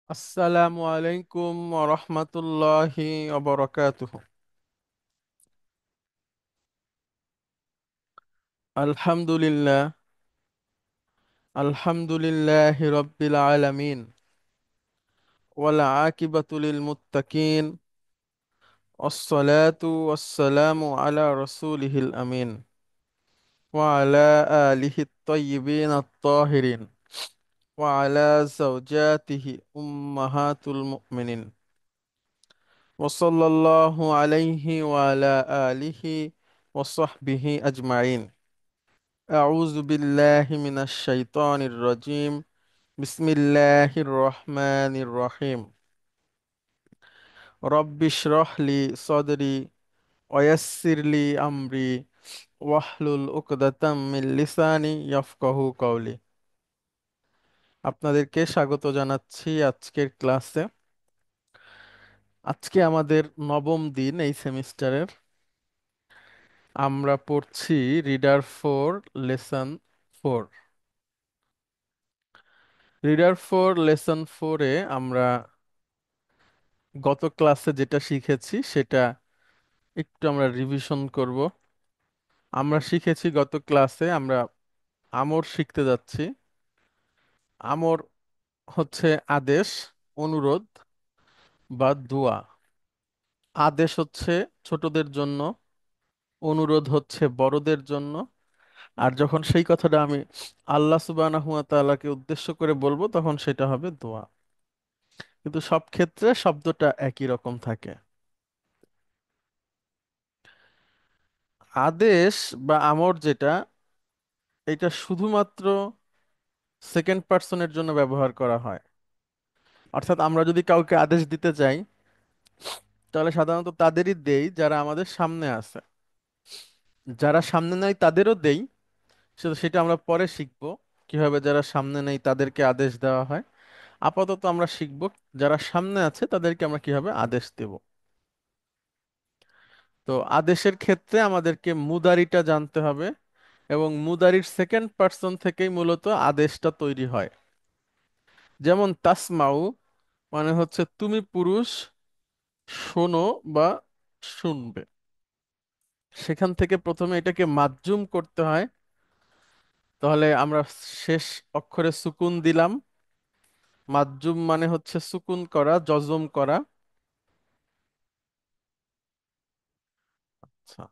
আসসালামু আলাইকুম রহমতুল্লাহি ওবরাকাতুহ। আলহামদুলিল্লাহ, আলহামদুলিল্লাহি রব্বিল আলামিন, ওয়াল আকিবাতু লিল মুত্তাকিন, ওয়াসসালাতু ওয়াসসালামু আলা রাসূলিহিল আমিন, ওয়া আলা আলিহিত তাইয়্যিবিন আত-তাহিরিন, ওয়া আলা যাওজাতিহি উম্মাহাতুল মুমিনিন, ওয়া সাল্লাল্লাহু আলাইহি ওয়া আলা আলিহি ওয়া সাহবিহি আজমাইন। أعوذ بالله من الشيطان الرجيم. بسم الله الرحمن الرحيم. رب اشرح لي صدري ويسر لي أمري واحلل عقدة من লিসানি يفقهوا قولي. আপনাদেরকে স্বাগত জানাচ্ছি আজকের ক্লাসে। আজকে আমাদের নবম দিন এই সেমিস্টারের। আমরা পড়ছি reader four, lesson four. Reader four lesson ফোরে আমরা গত ক্লাসে যেটা শিখেছি সেটা একটু আমরা রিভিশন করব। আমরা শিখেছি গত ক্লাসে আমরা আমর শিখতে যাচ্ছি। আমর হচ্ছে আদেশ, অনুরোধ বা দোয়া। আদেশ হচ্ছে ছোটদের জন্য, অনুরোধ হচ্ছে বড়দের জন্য। আর যখন সেই কথাটা আমি আল্লাহ সুবহানাহু ওয়া তাআলাকে উদ্দেশ্য করে বলবো তখন সেটা হবে দোয়া। কিন্তু সব ক্ষেত্রে শব্দটা একই রকম থাকে। আদেশ বা আমর যেটা, এটা শুধুমাত্র সেকেন্ড পার্সনের জন্য ব্যবহার করা হয়। অর্থাৎ আমরা যদি কাউকে আদেশ দিতে চাই তাহলে সাধারণত তাদেরই দেই যারা আমাদের সামনে আছে। যারা সামনে নাই তাদেরও দেই, সেটা আমরা পরে শিখবো কিভাবে যারা সামনে নেই তাদেরকে আদেশ দেওয়া হয়। আপাতত আমরা শিখবো যারা সামনে আছে তাদেরকে আমরা কিভাবে আদেশ দেব। তো আদেশের ক্ষেত্রে আমাদেরকে মুদারিটা জানতে হবে, এবং মুদারির সেকেন্ড পার্সন থেকেই মূলত আদেশটা তৈরি হয়। যেমন তাসমাউ মানে হচ্ছে তুমি পুরুষ, শোনো বা শুনবে। সেখান থেকে প্রথমে এটাকে মাজ্জুম করতে হয়। তাহলে আমরা শেষ অক্ষরে সুকুন দিলাম। মাজ্জুম মানে হচ্ছে সুকুন করা, জজম করা। আচ্ছা,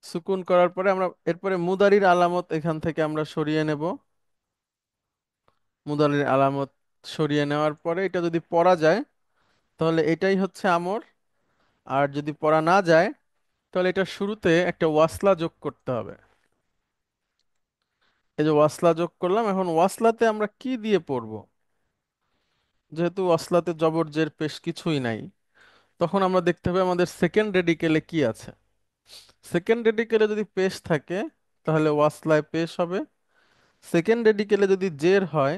সুকুন করার পরে আমরা এরপরে মুদারির আলামত এখান থেকে আমরা সরিয়ে নেব। মুদারির আলামত সরিয়ে নেওয়ার পরে এটা যদি পড়া যায় তাহলে এটাই হচ্ছে আমর। আর যদি পড়া না যায় তাহলে এটা শুরুতে একটা ওয়াসলা যোগ করতে হবে। এই যে ওয়াসলা যোগ করলাম, এখন ওয়াসলাতে আমরা কি দিয়ে পড়বো? যেহেতু ওয়াসলাতে জবর জের পেশ কিছুই নাই, তখন আমরা দেখতে হবে আমাদের সেকেন্ড রেডিকেলে কি আছে। সেকেন্ড রেডিকেলে যদি পেশ থাকে তাহলে ওয়াসলায় পেশ হবে। সেকেন্ড রেডিকেলে যদি জের হয়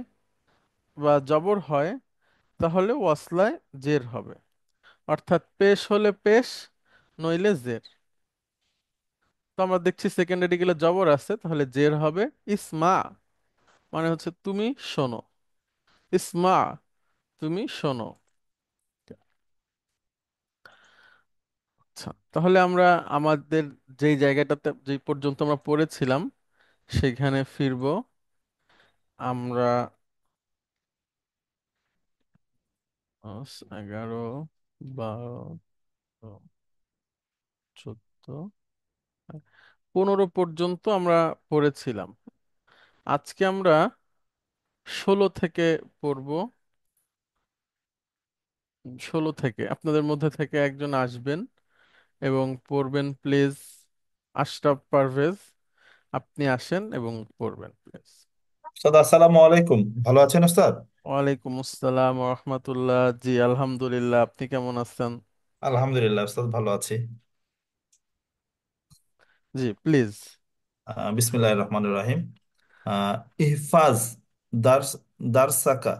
বা জবর হয় তাহলে ওয়াসলায় জের হবে। অর্থাৎ পেশ হলে পেশ, নইলে জের। তো আমরা দেখছি সেকেন্ড রেডিকেলে জবর আছে, তাহলে জের হবে। ইসমা মানে হচ্ছে তুমি শোনো। ইসমা, তুমি শোনো। আচ্ছা, তাহলে আমরা আমাদের যেই জায়গাটাতে যেই পর্যন্ত আমরা পড়েছিলাম সেখানে ফিরবো। আমরা 10, 11, 12, 14, 15 পর্যন্ত আমরা পড়েছিলাম। আজকে আমরা 16 থেকে পড়বো। 16 থেকে আপনাদের মধ্যে থেকে একজন আসবেন এবং পড়বেন প্লিজ। আশরাফ পারভেজ, আপনি আসেন এবং পড়বেন প্লিজ। উস্তাদ আসসালামু আলাইকুম। ভালো আছেন উস্তাদ? ওয়ালাইকুম আসসালাম রহমতুল্লাহ। জি আলহামদুলিল্লাহ, আপনি কেমন আছেন? আলহামদুলিল্লাহ উস্তাদ, ভালো আছি। জি প্লিজ। বিসমিল্লাহির রহমানির রহিম। আহ, ইহফাজ দার্স দারসাকা,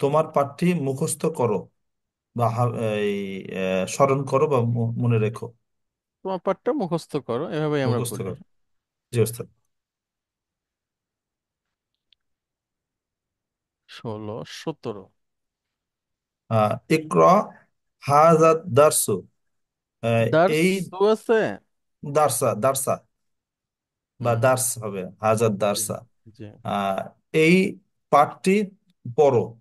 তোমার পাঠটি মুখস্থ করো বা স্মরণ করো বা মনে রেখো। তোমার পাঠটা মুখস্থ করো, এভাবেই আমরা মুখস্থ বলি। করো। জি উস্তাদ। ষোলো, 17। ইকরা হাজাত দারসু। এই দারসু আছে। দারসা দারসা বা হুম। দার্স হবে, হাজাত জি। দারসা। জি। আহ, এই পাঠটি পড়ো।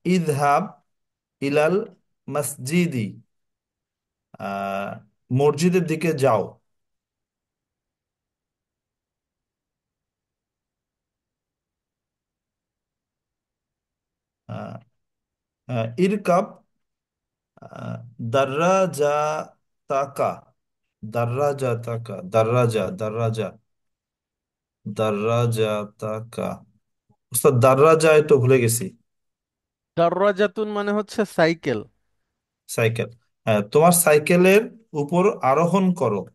ইদহাব ইলাল মসজিদি। আহ, মসজিদের দিকে যাও। আহ, ইরকাব দার্রাজা তাকা। দার্রাজা তাকা, দার্রাজা দার্রাজা দার্রাজা তাকা। ওস্তাদ দার্রাজা তো ভুলে গেছি। দাররাজাতুন মানে হচ্ছে সাইকেল। সাইকেল। হ্যাঁ, তোমার সাইকেলের উপর আরোহণ করো।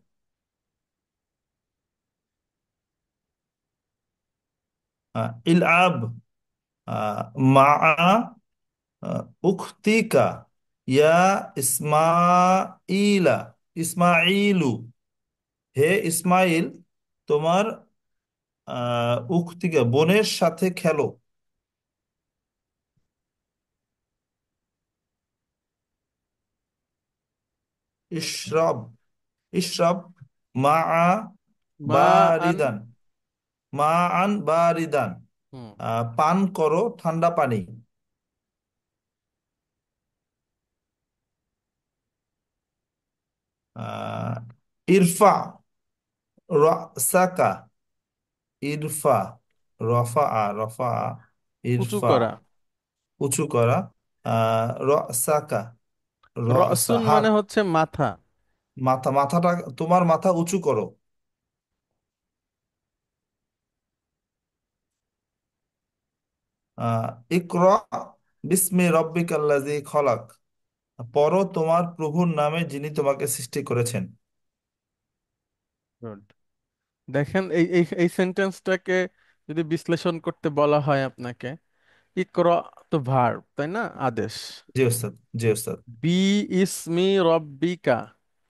ইলআব আহ, মা উখতিকা ইয়া ইসমাইলা। ইসমাইলু, হে ইসমাইল, তোমার উখতিকা বোনের সাথে খেলো। ইশরাব ইশরাব মা মা আন। বারিদান। মা আন বারিদান। হুম। পান করো ঠান্ডা পানি। আহ, ইরফা রাসাকা। ইরফা রফা উঁচু ইরফা করা। উঁচু করা। রাসাকা রসা রসুন হাত। মানে হচ্ছে মাথা। মাথাটা, তোমার মাথা উঁচু করো। আহ ইকরা বিস্মি রব্বিকাল্লাযী খলাক। পড়ো তোমার প্রভুর নামে যিনি তোমাকে সৃষ্টি করেছেন। Good. দেখেন এই এই এই সেন্টেন্সটাকে যদি বিশ্লেষণ করতে বলা হয় আপনাকে, ইকরা তো ভার্ব, তাই না, আদেশ। জি ওস্তাদ, জি ওস্তাদ। বি ইসমি রব্বিকা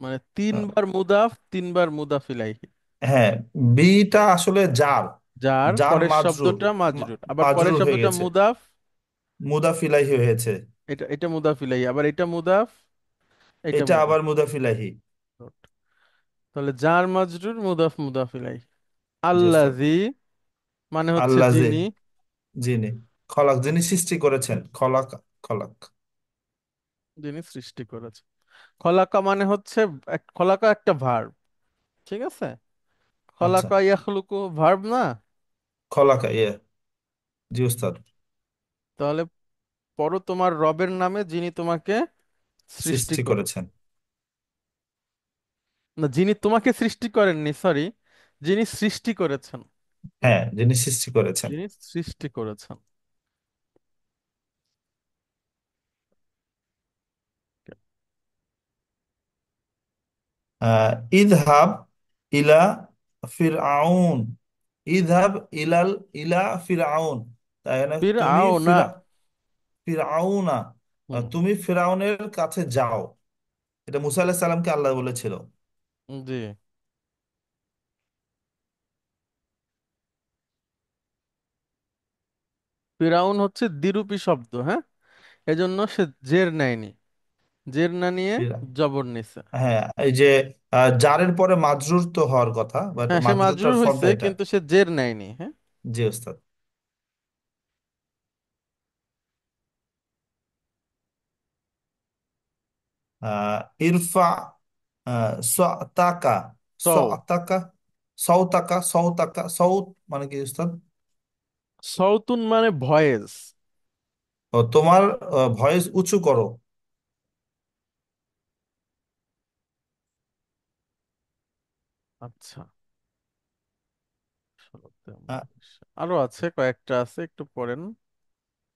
মানে তিনবার মুদাফ, তিনবার মুদাফ ইলাইহি। হ্যাঁ, বিটা আসলে জার, যার জার পরের মাজরুর। শব্দটা মাজরুর, আবার পরের মাজরুর হয়ে শব্দটা গেছে, মুদাফ। মুদাফিলাহি হয়েছে। এটা এটা মুদাফ ইলাইহি, আবার এটা মুদাফ, এটা এটা মুদাফ। আবার মুদাফিলাহি। তাহলে জার মাজরুর মুদাফ মুদাফ ইলাইহি। জি ওস্তাদ। আল্লাজি মানে হচ্ছে আল্লাহ যে, যিনি। যিনি খলাক, যিনি সৃষ্টি করেছেন, খলাক খলাক। যিনি সৃষ্টি করেছে। খলাকা মানে হচ্ছে খলাকা একটা ভার্ব, ঠিক আছে। আচ্ছা, খলাকা ইয়াখলুকু ভার্ব না। খলাকা ইয়ে। জি ওস্তাদ। তাহলে পড়ো তোমার রবের নামে যিনি তোমাকে সৃষ্টি সৃষ্টি করে। করেছেন। না, যিনি তোমাকে সৃষ্টি করেননি, সরি, যিনি সৃষ্টি করেছেন। হ্যাঁ, যিনি সৃষ্টি করেছেন। যিনি সৃষ্টি করেছেন। আহ ইদহাব ইলা ফিরআউন। ইদহাব ইলাল ইলা ফিরআউন। তাই না, ফির তুমি আও না। ফিরআউনা। হুম। তুমি ফিরআউনের কাছে যাও। এটা মুসা আলাইহিস সালামকে আল্লাহ বলেছিল। জি। ফিরাউন হচ্ছে দ্বিরূপী শব্দ, হ্যাঁ, এজন্য সে জের নেয়নি, জের না নিয়ে ফিরআ- জবর নিছে। হ্যাঁ, এই যে জারের পরে মাজরুর তো হওয়ার কথা, বাট হ্যাঁ, সে মাজরুর মাজরুরটার হয়েছে ফর্মটা এটা। কিন্তু সে জের নেয়নি, হ্যাঁ। জি ওস্তাদ। আহ ইরফা সাতাকা। সও। সাতাকা সৌতাকা সৌত মানে কি উস্তাদ? সওতুন মানে ভয়েস। ও, তোমার ভয়েস উঁচু করো। আচ্ছা। 16 তে আহ, 19 আরো আছে, কয়েকটা আছে, একটু পড়েন।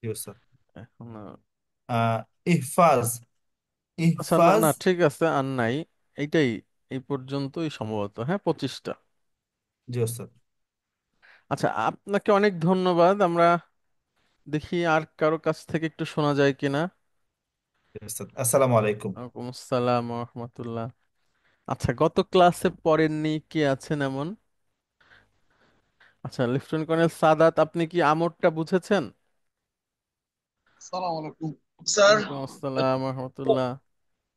জি উস্তাদ। এখন আহ, ইহফাজ আচ্ছা, না ইহফাজ। না, ঠিক আছে, আর নাই। এইটাই, এই পর্যন্তই সম্ভবত, হ্যাঁ, 25টা। জি উস্তাদ। আচ্ছা, আপনাকে অনেক ধন্যবাদ। আমরা দেখি আর কারো কাছ থেকে একটু শোনা যায় কিনা। আসসালামু আলাইকুম। ওয়ালাইকুম আসসালাম রহমতুল্লাহ। আচ্ছা, গত ক্লাসে পড়েননি কি আছেন এমন? আচ্ছা, লেফটেন্যান্ট কর্নেল সাদাত, আপনি কি আমরটা বুঝেছেন? সালাম আলাইকুম স্যার। ওয়ালাইকুম আসসালাম রহমতুল্লাহ।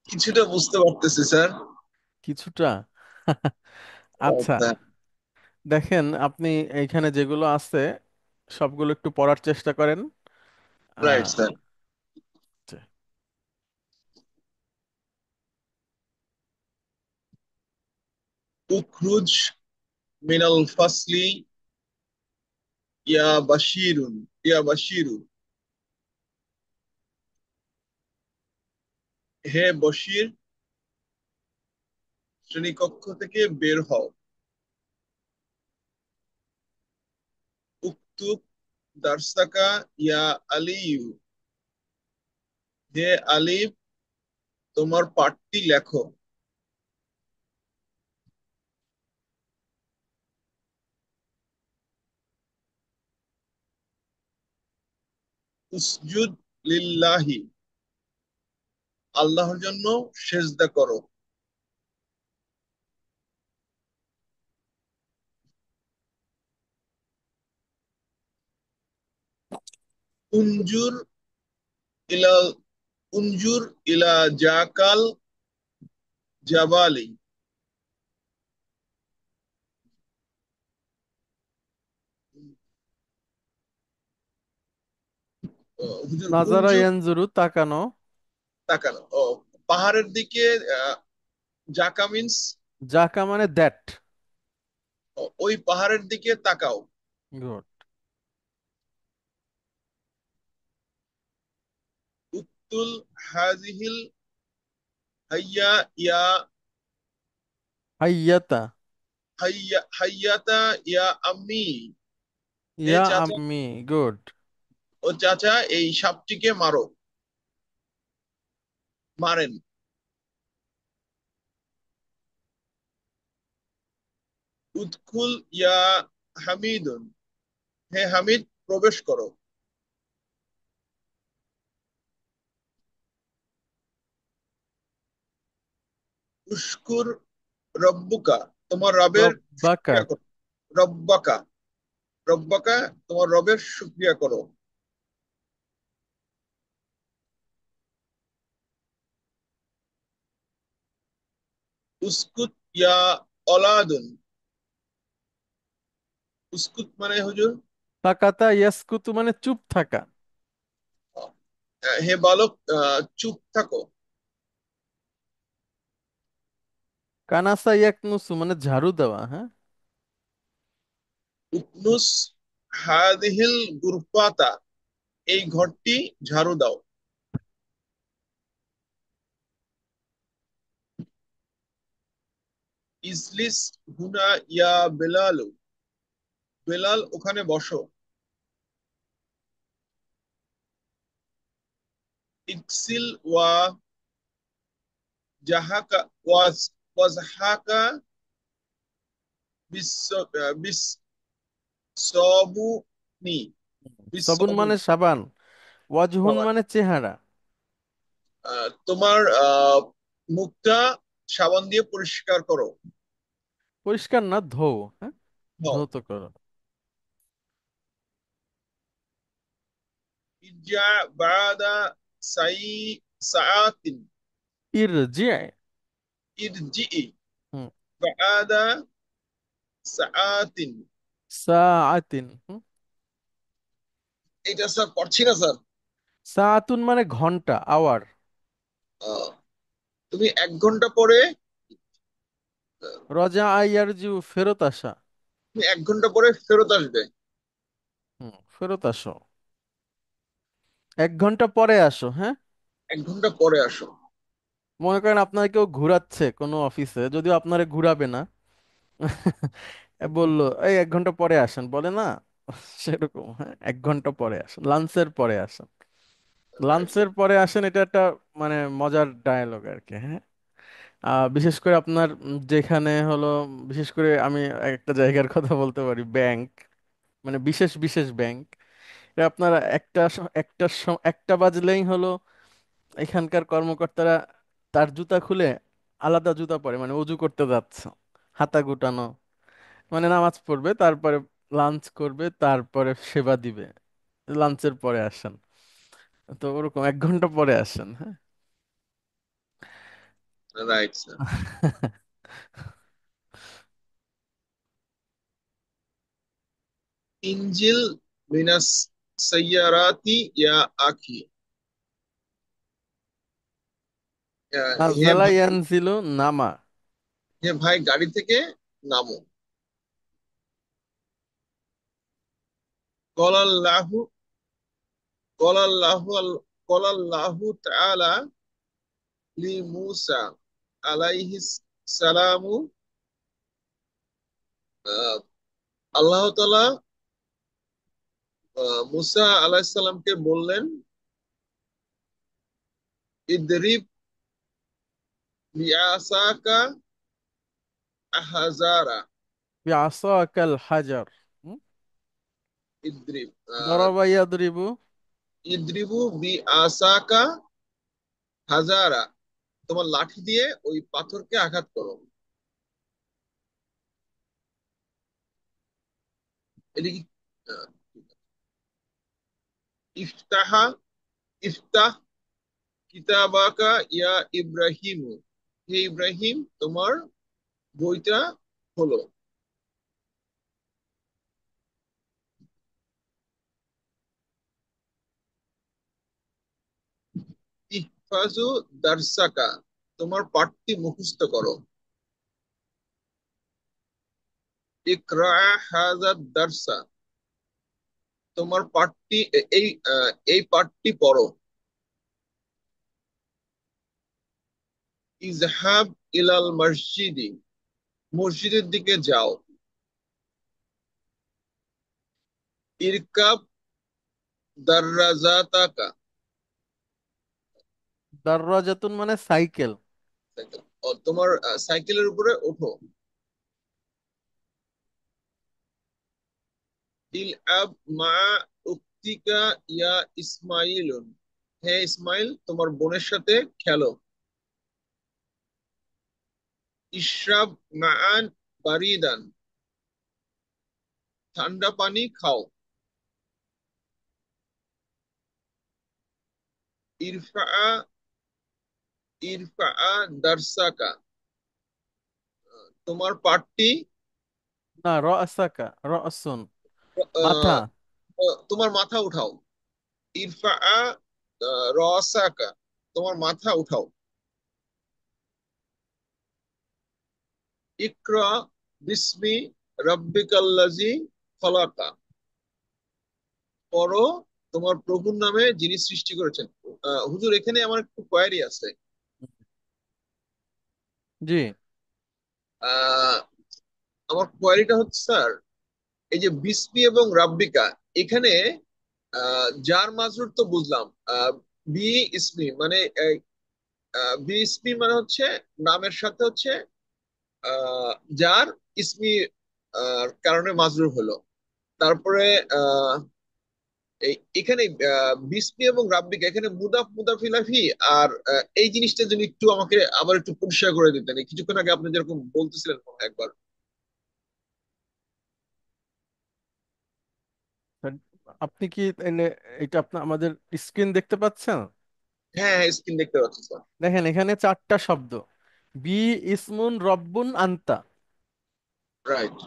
কিছুটা বুঝতে পারতেছি স্যার। কিছুটা? আচ্ছা, স্যার, দেখেন আপনি এইখানে যেগুলো আছে সবগুলো একটু পড়ার চেষ্টা করেন। রাইট আহ, স্যার। উখরুজ মিনাল ফাসলি ইয়া বাশিরু। হে বশির, শ্রেণীকক্ষ থেকে বের হও। উকতুব দারসাকা ইয়া আলিয়ু। হে আলিফ, তোমার পাঠটি লেখো। উসজুদ লিল্লাহি, আল্লাহর জন্য সেজদা করো। উনজুর ইলা উনজুর ইলা জাকাল জাবালি। হুজুর নাজারা উনজুর, ইয়ানজুরু, তাকানো। তাকানো। ও, পাহাড়ের দিকে জাকা মিন্স জাকা মানে দ্যাট। ওই পাহাড়ের দিকে তাকাও। গুড। উক্তুল হাজিহিল হাইয়া ইয়া হাইয়াতা। হাইয়াতা ইয়া আম্মি। হে ইয়া চাচা, আম্মি। গুড। ও চাচা, এই সাপটিকে মারো, মারেন। উদকুল ইয়া হামিদুন। হে হামিদ, প্রবেশ করো। উস্কুর রব্বুকা, তোমার রবের রব্বাকা। শুকরিয়া করো। রব্বাকা, রব্বাকা, তোমার রবের শুকরিয়া করো। উস্কুত ইয়া অলাদুন। উস্কুত মানে হুজুর, তাকাতা ইয়াসকুতু মানে চুপ থাকা। হে বালক, চুপ থাকো। কানাসা ইয়াকনুসু মানে ঝাড়ু দেওয়া, হ্যাঁ। উকনুস হাদিহিল গুরফাতা, এই ঘরটি ঝাড়ু দাও। ইজলিস হুনা ইয়া বেলালু। বেলাল, ওখানে বসো। ইকসিল ওয়া জাহাকা ওয়াজহাকা বিসসাবুনি। সাবুন মানে বিসসাবুনি, সাবান। ওয়াজহুন বাবা। মানে চেহারা। তোমার মুখটা সাবান দিয়ে পরিষ্কার করো। পরিষ্কার না, ধো। হ্যাঁ, হও। ধৌত করো। ইরজা বাদা সাই সাআতিন। ইরজি। ইরজিই হুম। বাদা সাআতিন। সাআতিন। হুম। এটা স্যার পড়ছি না স্যার। সাআতুন মানে ঘন্টা, আওয়ার। আহ, তুমি 1 ঘন্টা পরে, রজা আইয়ারজিউ ফেরত আসা। তুমি 1 ঘন্টা পরে ফেরত আসবে। হুম, ফেরত আসো। 1 ঘন্টা পরে আসো, হ্যাঁ। 1 ঘন্টা পরে আসো। মনে করেন আপনার কেউ ঘুরাচ্ছে কোনো অফিসে, যদিও আপনারে ঘুরাবে না। বললো এই 1 ঘন্টা পরে আসেন, বলে না? সেরকম, হ্যাঁ, 1 ঘন্টা পরে আসেন, লাঞ্চের পরে আসেন। রাইট লাঞ্চের স্যার। পরে আসেন, এটা একটা মানে মজার ডায়ালগ আর কি, হ্যাঁ। বিশেষ করে আপনার যেখানে হলো, বিশেষ করে আমি একটা জায়গার কথা বলতে পারি, ব্যাংক, মানে বিশেষ বিশেষ ব্যাংক। এটা আপনারা একটা বাজলেই হলো এখানকার কর্মকর্তারা তার জুতা খুলে আলাদা জুতা পরে, মানে অজু করতে যাচ্ছে, হাতা গুটানো, মানে নামাজ পড়বে, তারপরে লাঞ্চ করবে, তারপরে সেবা দিবে, লাঞ্চের পরে আসেন। তো ওরকম 1 ঘন্টা পরে আসেন, হ্যাঁ। Right sir. ইনজিল মিনাস সাইয়ারাতি ইয়া আখি। হে নাজালা ভাই, ইয়ানজিলু, নামা। হে ভাই গাড়ি থেকে নামো। কলাল্লাহু কলাল্লাহু কলাল্লাহু তাআলা লি মূসা আলাইহিস সালামু, আহ, আল্লাহ তাআলা মুসা আলাইহিস সালামকে বললেন, ইদরিব বিআসাকা আহাজারা। বিআসাকাল হাজার। হুম? ইদরিব দরাবা ইয়াদরিবু। ইদরিবু বিআসাকা হাজারা, তোমার লাঠি দিয়ে ওই পাথরকে আঘাত করো। এটা কি? আহ, ইফতাহা ইফতাহ কিতাবাকা ইয়া ইব্রাহিম, হে ইব্রাহিম তোমার বইটা হলো। ইহফাজু দারসাকা, তোমার পাঠটি মুখস্থ করো। ইকরা হাযা দারসা, তোমার পাঠটি এই পাঠটি পড়ো। ইজহাব ইলাল মসজিদি, মসজিদের দিকে যাও। ইরকাব দাররাজাতাকা, দাররাজাতুন মানে সাইকেল। তোমার সাইকেলের উপরে ওঠো। ইলআব মা উক্তিকা ইয়া ইসমাইলুন, হে ইসমাইল তোমার বোনের সাথে খেলো। ইশরাব মাআন বারিদান, ঠান্ডা পানি খাও। ইরফা ইরফা দারসাকা, তোমার পাঠটি না, রাসাকা, রাসুন, মাথা। আহ, তোমার মাথা উঠাও। ইরফা রাসাকা, তোমার মাথা উঠাও। ইকরা বিসমি রাব্বিকাল্লাজি খলাকা, পড়ো তোমার প্রভুর নামে যিনি সৃষ্টি করেছেন। হুজুর এখানে আমার একটু কোয়ারি আছে। জি। আহ, আমার কোয়ারিটা হচ্ছে স্যার, এই যে বিসমি এবং রাব্বিকা, এখানে যার মাজরুর তো বুঝলাম, আহ, বি ইসমি মানে বি ইসমি মানে হচ্ছে নামের সাথে হচ্ছে আহ, যার ইসমি কারণে মাজরুর হলো। তারপরে আহ, এখানে বিসমি এবং রাব্বিকা, এখানে মুদাফ মুদাফ ইলাইহি। আর এই জিনিসটা যদি একটু আমাকে আবার একটু পরিষ্কার করে দিতেন, এই কিছুক্ষণ আগে আপনি যেরকম বলতেছিলেন একবার। আপনি কি এটা আপনার আমাদের স্ক্রিন দেখতে পাচ্ছেন? হ্যাঁ হ্যাঁ, স্ক্রিন দেখতে পাচ্ছি স্যার। দেখেন এখানে 4টা শব্দ, বি ইসমুন রব্বুন আন্তা। রাইট।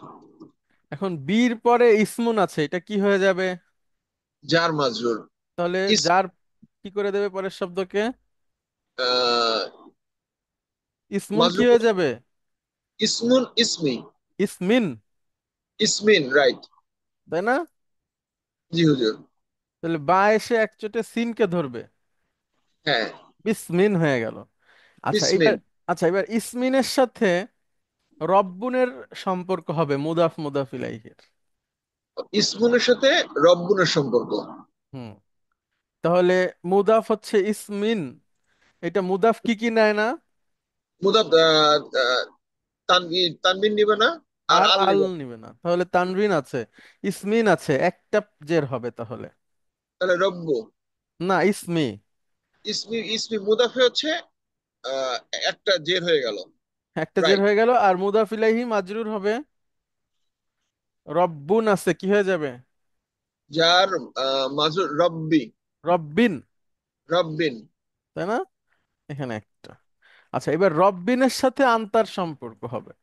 এখন বির পরে ইসমুন আছে, এটা কি হয়ে যাবে? যার মাজরুর। তাহলে ইস যার কি করে দেবে পরের শব্দকে? আহ, ইসমুন কি মাজরুর হয়ে যাবে? ইসমুন ইসমি। ইসমিন। ইসমিন, রাইট। তাই না? জি হুজুর। তাহলে বা এসে একচোটে সিনকে ধরবে, হ্যাঁ। বিসমিন হয়ে গেল। আচ্ছা এবার, বিসমিন। এবার ইসমিনের সাথে রব্বুনের সম্পর্ক হবে মুদাফ মুদাফ ইলাইহির। ইসমুনের সাথে রব্বুনের সম্পর্ক। হুম। তাহলে মুদাফ হচ্ছে ইসমিন, এটা মুদাফ কি কি নেয় না? মুদাব তানবিন নিবে না, আর আর আল আল নিবে। নিবে না, তাহলে তানবিন আছে, ইসমিন আছে, একটা জের হবে তাহলে। তাহলে রব্বু। না, ইসমি। ইসমি ইসমি মুদাফে হচ্ছে আহ, একটা জের হয়ে গেল। একটা জের রাইট। হয়ে গেল, আর মুদাফ ইলাইহি মাজরুর হবে। রব্বুন আছে, কি হয়ে যাবে? যার মাজুর রব্বি। রব্বিন, রব্বিন। তাই না? এখানে একটা। আচ্ছা, এবার রব্বিনের সাথে আনতার সম্পর্ক হবে।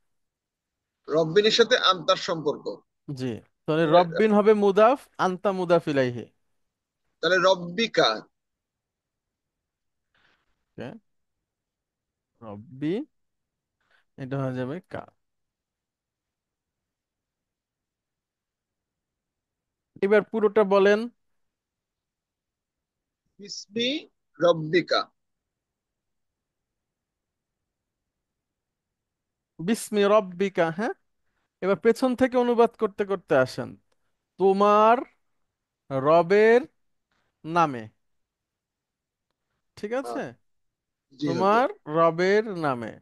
রব্বিনের সাথে আন্তার সম্পর্ক। জি, তাহলে তাহলে রব্বিন হবে মুদাফ, আনতা মুদাফ ইলাইহি। তাহলে রব্বিকা। ওকে, রব্বি, এটা হয়ে যাবে কা। এবার পুরোটা বলেন। বিসমি রব্বিকা। বিস্মি রব্বিকা, হ্যাঁ। এবার পেছন থেকে অনুবাদ করতে করতে আসেন। তোমার রবের নামে। ঠিক আহ, আছে, জি হুজুর। তোমার রবের নামে।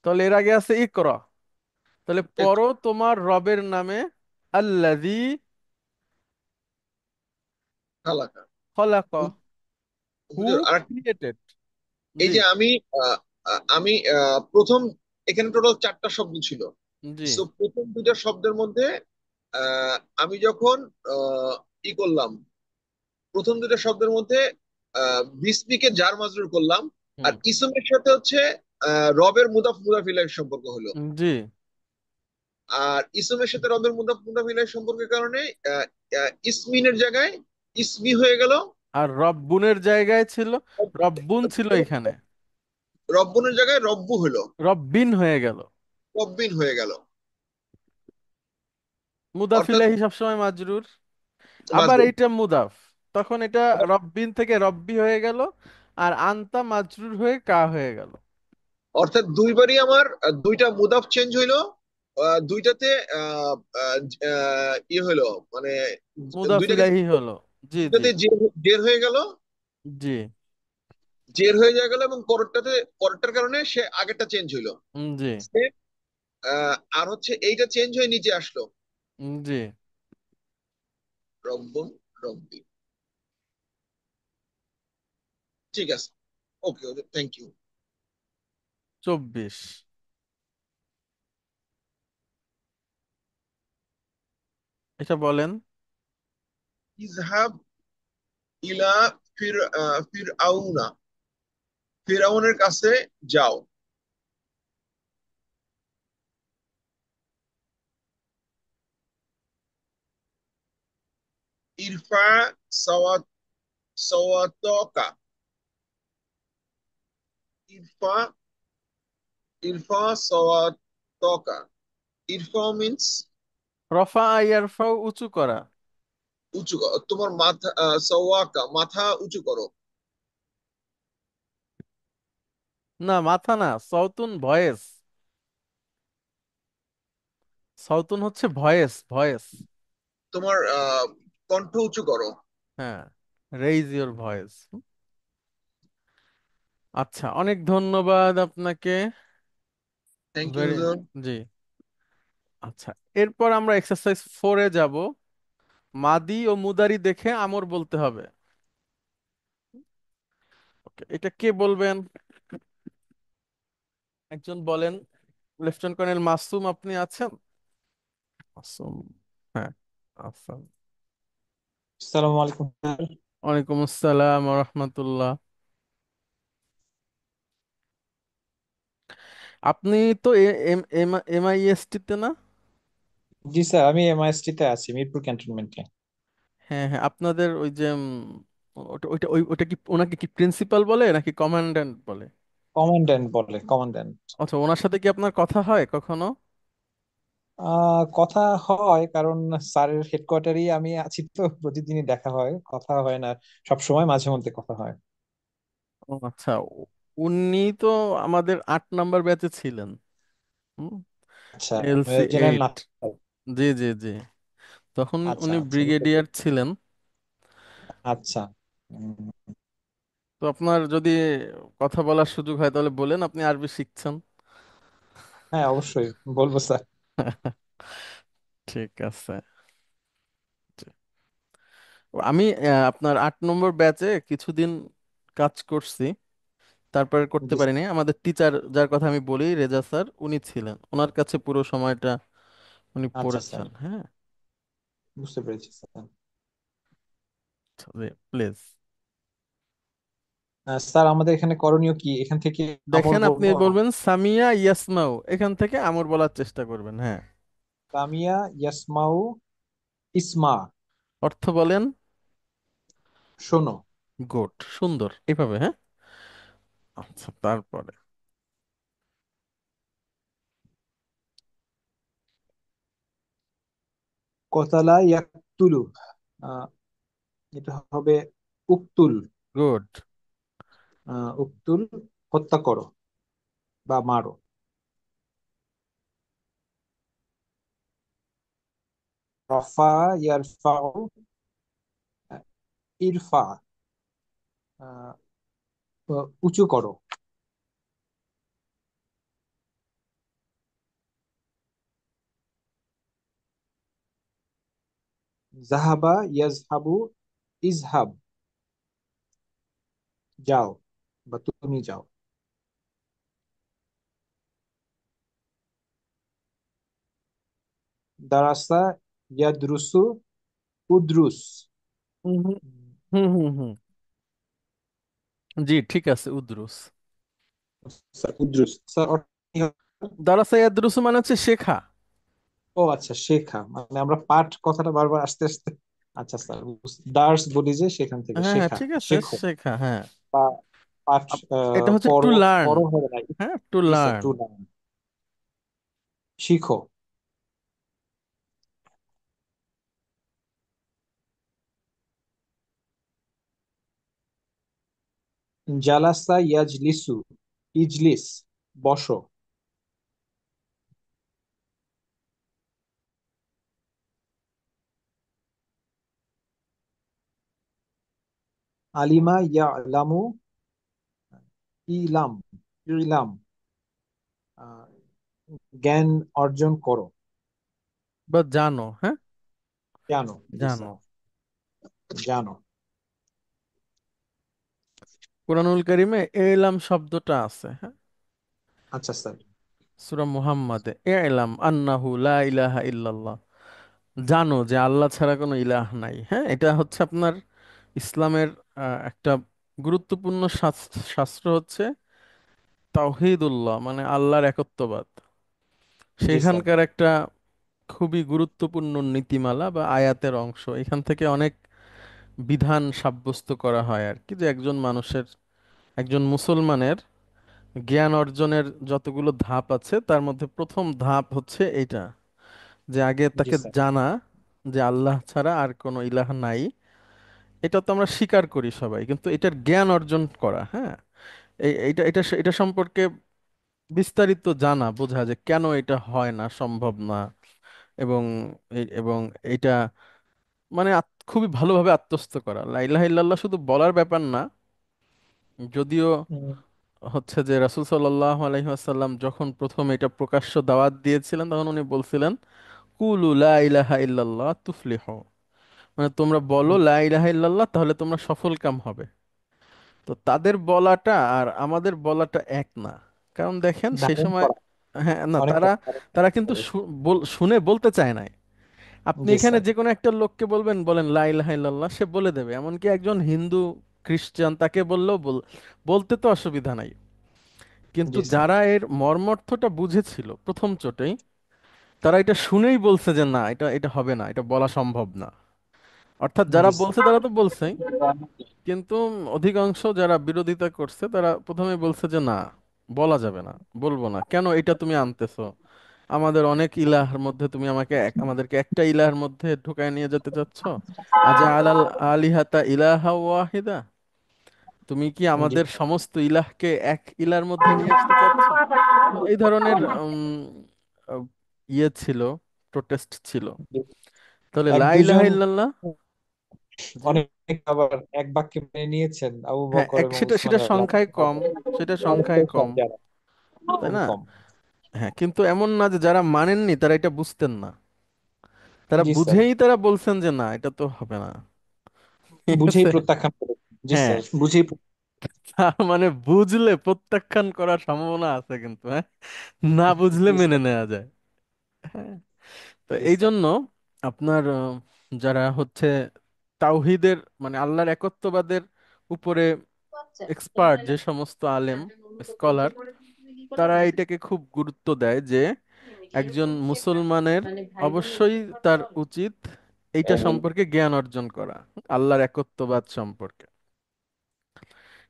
তাহলে এর আগে আছে ইকরা। তাহলে এক পড়ো তোমার রবের নামে। আল্লাযী খালাকা। খলাক, হু হুজুর আর ক্রিয়েটেড। এই জি, যে আহ, আমি প্রথম, এখানে টোটাল চারটা শব্দ ছিল। জি, সো প্রথম দুইটা শব্দের মধ্যে আহ, আমি যখন আহ, ই করলাম, প্রথম দুইটা শব্দের মধ্যে বিসমিকে জার মাজরুর করলাম, আর হুম, ইসমের সাথে হচ্ছে রবের মুদাফ মুদাফ ইলাইহির সম্পর্ক হলো। জি। আর ইসমের সাথে রবের মুদাফ মুদাফ ইলাইহির সম্পর্কের কারণে আহ, ইসমিনের জায়গায় ইসমি হয়ে গেল। আর রব্বুনের জায়গায় ছিল, রব্বুন ছিল এখানে, রব্বনের জায়গায় রব্বু হলো। রব্বিন হয়ে গেল। রব্বিন হয়ে গেল। মুদাফ অর্থাৎ ইলাইহি সবসময় মাজরুর। আবার মাজরুর। এইটা মুদাফ, তখন এটা রব্বিন থেকে রব্বি হয়ে গেল, আর আনতা মাজরুর হয়ে কা হয়ে গেল। অর্থাৎ দুইবারই আমার দুইটা মুদাফ চেঞ্জ হইলো। দুইটাতে আহ, আহ, ইয়ে হইলো, মানে মুদাফ দুইটাকে ইলাইহি হলো। জি, জি, দুইটাতে জের জের হয়ে গেল। জি, জের হয়ে গেল এবং পরেরটাতে, পরেরটার কারণে সে আগেরটা চেঞ্জ হইলো। জি, আর হচ্ছে এইটা চেঞ্জ হয়ে নিচে আসলো। জি। রব্বন, রব্বি। ঠিক আছে। ওকে ওকে, থ্যাংক ইউ। 24, এটা বলেন। ইজহাব ইলা ফিরআউনা। ফিরআউনের কাছে যাও। ইরফা সাওয়াত সাওয়াতকা। ইরফা ইরফা সাওয়াতকা। ইরফা মিন্স রফা ইয়ারফাও উঁচু করা। উঁচু করো তোমার মাথা, সাওয়াকা মাথা উঁচু করো। না, মাথা না, সওতুন ভয়েস। সওতুন হচ্ছে ভয়েস, ভয়েস। তোমার কণ্ঠ উঁচু করো। হ্যাঁ, রেইজ ইওর ভয়েস। আচ্ছা, অনেক ধন্যবাদ আপনাকে। থ্যাংক ইউ ভেরি, হুজুর। জি। আচ্ছা, এরপর আমরা এক্সারসাইজ 4-এ যাব। মাদি ও মুদারি দেখে আমর বলতে হবে। ওকে, এটা কে বলবেন? একজন বলেন। লেফটেন্যান্ট কর্নেল মাসুম, আপনি আছেন? মাসুম, হ্যাঁ, আছেন। আসসালামু আলাইকুম স্যার। ওয়ালাইকুম আসসালাম ওয়া রাহমাতুল্লাহ। আপনি তো এমআইএসটি তে না? জি স্যার, আমি এমআইএসটি তে আছি, মিরপুর ক্যান্টনমেন্টে। হ্যাঁ, হ্যাঁ, আপনাদের ওই যে ওটা ওইটা ওইটা কি ওনাকে কি প্রিন্সিপাল বলে নাকি কমান্ড্যান্ট বলে? কমান্ড্যান্ট বলে, কমান্ড্যান্ট। আচ্ছা, ওনার সাথে কি আপনার কথা হয় কখনো? কথা হয়, কারণ স্যারের হেডকোয়ার্টারই আমি আছি, তো প্রতিদিনই দেখা হয়, কথা হয় না সব সময়, মাঝে মধ্যে কথা হয়। ও আচ্ছা, উনি তো আমাদের 8 নাম্বার ব্যাচে ছিলেন। আচ্ছা, এলসি জেনারেল না? 8। জি, জি, জি। তখন আচ্ছা উনি আচ্ছা, বুঝতে ব্রিগেডিয়ার পেরেছি। ছিলেন। আচ্ছা। উম, তো আপনার যদি কথা বলার সুযোগ হয় তাহলে বলেন, আপনি আরবি শিখছেন। হ্যাঁ, অবশ্যই বলবো স্যার। ঠিক আছে। আমি আপনার 8 নম্বর ব্যাচে কিছুদিন কাজ করছি, তারপরে করতে জি স্যার। পারিনি। আমাদের টিচার যার কথা আমি বলি, রেজা স্যার, উনি ছিলেন, ওনার কাছে পুরো সময়টা উনি আচ্ছা স্যার, পড়েছেন। হ্যাঁ, বুঝতে পেরেছি স্যার। প্লিজ স্যার আমাদের এখানে করণীয় কি, এখান থেকে আমর দেখেন, আপনি বলবো? বলবেন সামিয়া ইয়াসমাউ, এখান থেকে আমর বলার চেষ্টা করবেন। হ্যাঁ, সামিয়া ইয়াসমাউ, ইসমা, অর্থ বলেন। শোনো। গুড, সুন্দর, এভাবে। হ্যাঁ, আচ্ছা, তারপরে কতালা ইয়াকতুলু, আহ, এটা হবে উকতুল। গুড। উকতুল, হত্যা করো বা মারো। রফা ইয়ারফাউ, আহ, ইরফা, আহ, উঁচু করো। জাহাবা ইয়াজহাবু, ইজহাব, যাও বা তুমি যাও। দারাসা ইয়াদরুসু, উদ্রুস। হুম হুম হুম হুম হুম। জি, ঠিক আছে, উদ্রুস। স্যার উদ্রুস স্যার অর্থ কি হবে? দারাসা ইয়াদরুসু মানে হচ্ছে শেখা। ও আচ্ছা, শেখা, মানে আমরা পাঠ কথাটা বারবার আস্তে আস্তে। আচ্ছা স্যার, দার্স বলি যে সেখান থেকে হ্যাঁ হ্যাঁ, শেখা, ঠিক আছে, শেখো। শেখা, হ্যাঁ। বা পাঠ, এটা হচ্ছে টু পড়ো, লার্ন। পড়ো হবে না। হ্যাঁ, টু জি স্যার, লার্ন। টু লার্ন, শিখো। জালাসা ইয়াজলিসু, ইজলিস, বসো। আলিমা ইয়ালামু, ইলাম, ইলাম, আহ, জ্ঞান অর্জন করো। বা জানো। হ্যাঁ, জানো, জি জানো। স্যার, জানো। কুরআনুল কারিমে এলাম শব্দটা আছে। হ্যাঁ, আচ্ছা স্যার। সূরা মুহাম্মাদে এলাম আন্নাহু লা ইলাহা ইল্লাল্লাহ, জানো যে আল্লাহ ছাড়া কোনো ইলাহ নাই। হ্যাঁ, এটা হচ্ছে আপনার ইসলামের একটা গুরুত্বপূর্ণ শাস্ত্র হচ্ছে তাওহীদুল্লাহ, মানে আল্লাহর একত্ববাদ। জি স্যার। সেখানকার একটা খুবই গুরুত্বপূর্ণ নীতিমালা বা আয়াতের অংশ। এখান থেকে অনেক বিধান সাব্যস্ত করা হয় আর কি, যে একজন মানুষের, একজন মুসলমানের জ্ঞান অর্জনের যতগুলো ধাপ আছে তার মধ্যে প্রথম ধাপ হচ্ছে এইটা, যে আগে জি তাকে স্যার। জানা যে আল্লাহ ছাড়া আর কোনো ইলাহ নাই। এটা তো আমরা স্বীকার করি সবাই, কিন্তু এটার জ্ঞান অর্জন করা। হ্যাঁ, এটা সম্পর্কে বিস্তারিত জানা, বোঝা, যে কেন এটা হয় না, সম্ভব না। এবং এবং এটা মানে খুবই ভালোভাবে আত্মস্থ করা। লা ইলাহা ইল্লাল্লাহ শুধু বলার ব্যাপার না, যদিও উম, হচ্ছে যে রাসূল সাল্লাল্লাহু আলাইহি ওয়াসাল্লাম যখন প্রথম এটা প্রকাশ্য দাওয়াত দিয়েছিলেন, তখন উনি বলছিলেন কুলু লা ইলাহা ইল্লাল্লাহ তুফলিহু, মানে তোমরা বলো লা ইলাহা ইল্লাল্লাহ, তাহলে তোমরা সফল কাম হবে। তো তাদের বলাটা আর আমাদের বলাটা এক না। কারণ দেখেন সেই ধারণ সময়, করা, হ্যাঁ না, অনেকটা তারা ধারণ তারা করতে কিন্তু হবে। শুনে বলতে চায় না। আপনি জি এখানে স্যার। যে কোনো একটা লোককে বলবেন, বলেন লা ইলাহা ইল্লাল্লাহ, সে বলে দেবে। এমনকি একজন হিন্দু, খ্রিস্টান, তাকে বললেও বলতে তো অসুবিধা নাই। কিন্তু জি স্যার। যারা এর মর্মার্থটা বুঝেছিল প্রথম চোটেই, তারা এটা শুনেই বলছে যে না, এটা এটা হবে না, এটা বলা সম্ভব না। অর্থাৎ যারা জি বলছে স্যার। তারা তো বলছেই, কিন্তু অধিকাংশ যারা বিরোধিতা করছে তারা প্রথমে বলছে যে না, বলা যাবে না, বলবো না। কেন এটা তুমি আনতেছো? আমাদের অনেক ইলাহর মধ্যে তুমি আমাদেরকে একটা ইলাহর মধ্যে ঢুকায় নিয়ে যেতে চাচ্ছ? আজা আলাল আলিহাতা ইলাহা ওয়াহিদা, তুমি কি জি আমাদের সমস্ত ইলাহকে এক ইলাহর মধ্যে নিয়ে আসতে চাচ্ছ? তো এই ধরনের আহ, ইয়ে ছিল, প্রোটেস্ট ছিল। জি। তাহলে এক লা ইলাহা দুজন ইল্লাল্লাহ। জি, অনেক আবার এক বাক্যে মেনে নিয়েছেন, আবু হ্যাঁ, বকর এবং সেটা উসমান সেটা রাদিয়াল্লাহু সংখ্যায় কম, আনহু। সেটা অনেকটাই সংখ্যায় কম কম। যারা, তাই খুবই না? কম। হ্যাঁ, কিন্তু এমন না যে যারা মানেননি তারা এটা বুঝতেন না। তারা জি স্যার, বুঝেই তারা বলছেন যে না, এটা তো হবে না। ঠিক বুঝেই আছে। প্রত্যাখ্যান করেছেন। জি হ্যাঁ, স্যার, বুঝেই। তার মানে বুঝলে প্রত্যাখ্যান করার সম্ভাবনা আছে কিন্তু, হ্যাঁ, না বুঝলে জি মেনে স্যার। নেওয়া যায়। হ্যাঁ। তো জি এই স্যার। জন্য আপনার যারা হচ্ছে তাওহিদের মানে আল্লাহর একত্ববাদের উপরে এক্সপার্ট, যে সমস্ত আলেম স্কলার, তারা এটাকে খুব গুরুত্ব দেয় যে একজন মুসলমানের অবশ্যই তার উচিত এইটা সম্পর্কে জ্ঞান অর্জন করা, আল্লাহর একত্ববাদ সম্পর্কে।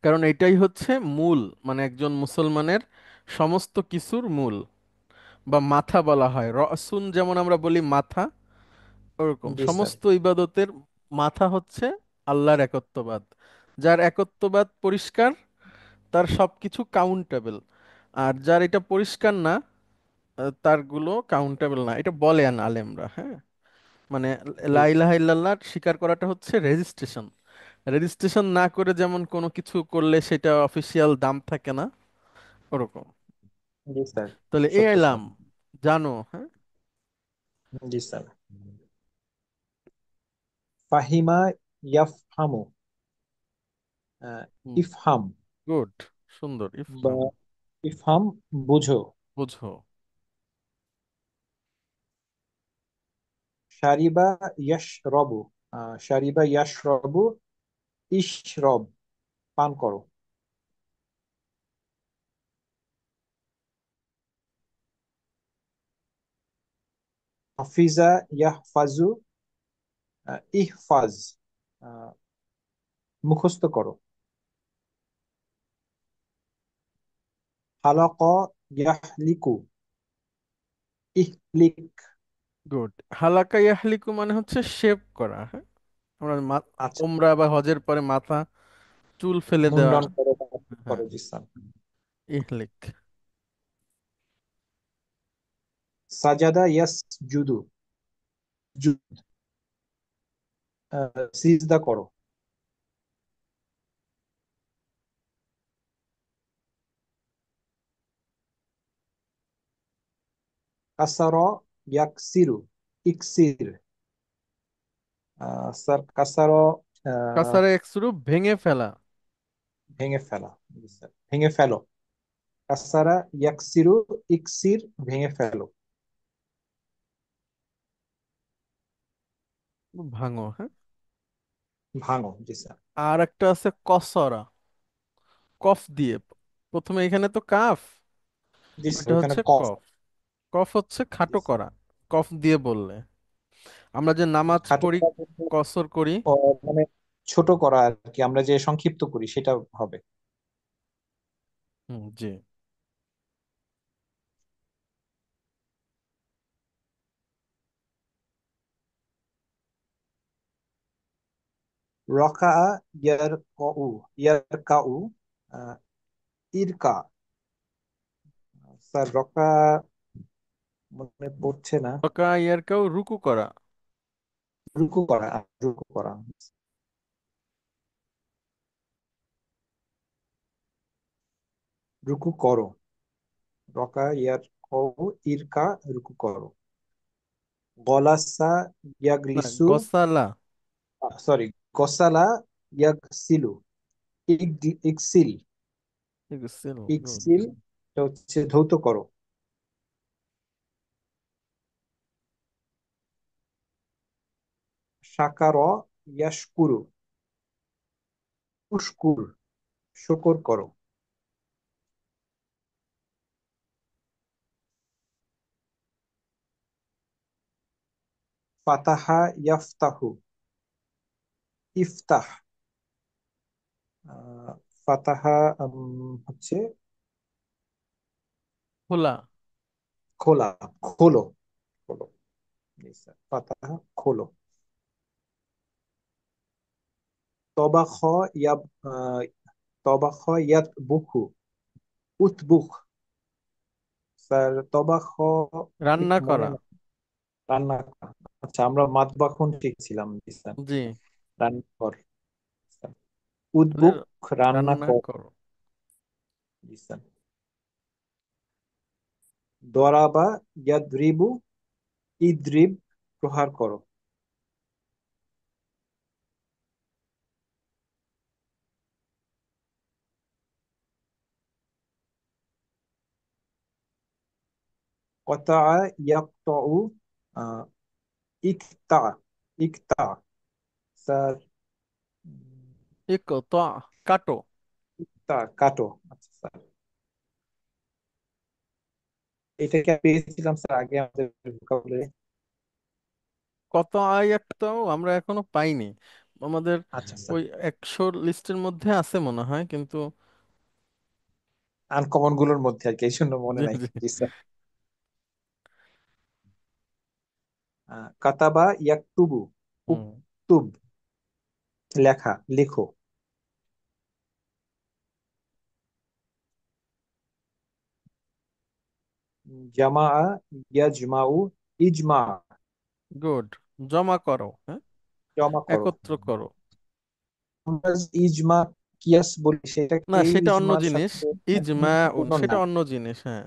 কারণ এটাই হচ্ছে মূল, মানে একজন মুসলমানের সমস্ত কিছুর মূল বা মাথা বলা হয়। রসুন যেমন আমরা বলি মাথা, ওরকম জি স্যার। সমস্ত ইবাদতের মাথা হচ্ছে আল্লাহর একত্ববাদ। যার একত্ববাদ পরিষ্কার, তার সবকিছু কাউন্টেবল। আর যার এটা পরিষ্কার না, তারগুলো কাউন্টেবল না, এটা বলেন আলেমরা। হ্যাঁ, মানে জি লা স্যার। ইলাহা ইল্লাল্লাহর স্বীকার করাটা হচ্ছে রেজিস্ট্রেশন। রেজিস্ট্রেশন না করে যেমন কোনো কিছু করলে সেটা অফিসিয়াল দাম থাকে না, ওরকম। জি স্যার। তাহলে এ সত্য এলাম, স্যার। জানো, হ্যাঁ। জি স্যার। ফাহিমা ইয়াফহামু, ইফহাম গুড, সুন্দর, বা ইফহাম। ইফহাম বুঝো। বুঝো। শারিবা ইয়াশরবু, শারিবা ইয়াশরবু, ইশরব পান করো। হাফিজা ইয়াহফাজু, ইহফাজ আহ, মুখস্থ করো। হালাক ইয়াহলিকু, ইহলিক। গুড। হালাকা ইয়াহলিকু মানে হচ্ছে শেভ করা। হ্যাঁ, আমরা আচ্ছা। ওমরা বা হজের পরে মাথা চুল ফেলে দেওয়া। মুন্ডন করো বা হ্যাঁ, করো, জি স্যার। ইহলিক। সাজাদা ইয়াসজুদু, সিজদা করো। কাসার ইয়াকসিরু, ইকসির। স্যার কাসার কাসারে একসুরু ভেঙে ফেলা। ভেঙে ফেলা। জি স্যার, ভেঙে ফেলো। কাসারা ইয়াকসিরু, ইকসির ভেঙে ফেলো। ভাঙো। হ্যাঁ। ভাঙো, জি স্যার। আর একটা আছে কসরা, কফ দিয়ে। প্রথমে এখানে তো কাফ, জি স্যার, ওটা ওখানে হচ্ছে কফ। কফ। কফ হচ্ছে জি খাটো স্যার। করা, কফ দিয়ে বললে। আমরা যে নামাজ খাটো পড়ি, করা বলতে, কসর করি। মানে ছোট করা আর কি, আমরা যে সংক্ষিপ্ত করি সেটা হবে। হুম, জি। রকা ইয়ারকাউ, ইয়ারকাউ, আহ, ইরকা। স্যার রকা মনে পড়ছে না। রকা ইয়ারকাও রুকু করা। রুকু করা, রুকু করা। রুকু করো। রকা ইয়ারকাউ, ইরকা, রুকু করো। গলাসা না, ইয়াগলিসু, গসালা। সরি, গসালা ইয়াগসিলু, ইকসিল। এক্সেল, গুড। ইকসিল এটা হচ্ছে ধৌত করো। সাকার ইয়াশকুরু, উশকুর শুকর করো। ফাতাহা ইয়াফতাহু, ইফতাহ। আহ, ফাতাহা হচ্ছে খোলা। খোলা, খোলো, খোলো। জি স্যার, ফাতাহা খোলো। তবাখ ইয়াব, আহ, তবাখ ইয়াতবুখু, উতবুখ। স্যার তবাখ ঠিক রান্না মনে করা। না। রান্না করা। আচ্ছা, আমরা মাতবাখন ঠিক ছিলাম, জি স্যার। জি, রান্নাঘর। তাহলে উদ্বুক রান্না রান্না কর। করো। জি স্যার। দরাবা ইয়াদরিবু, ইদ্রিব প্রহার করো। কতা ইয়াকতাউ, আহ, ইকতা, ইকতা স্যার। ইকতা, কাটো। ইকতা কাটো। আচ্ছা স্যার, এটা কি পেয়েছিলাম স্যার আগে আমাদের vocabulary? কত আয়াতটাও আমরা এখনো পাইনি আমাদের আচ্ছা স্যার, ওই 100 লিস্টের মধ্যে আছে মনে হয়, কিন্তু আনকমন গুলোর মধ্যে আর কি, এই জন্য মনে জি নাই। জি। জি স্যার। কাতাবা ইয়াকতুবু, হুম। উকতুব লেখা, লেখো। জামা ইয়াজমাউ, ইজমা গুড, জমা করো, হ্যাঁ, জমা করো। একত্র করো। আমরা যে ইজমা কিয়াস বলি, সেটা না, কি সেটা অন্য ইজমার জিনিস। সাথে ইজমাউন পূর্ণ সেটা না? অন্য জিনিস, হ্যাঁ।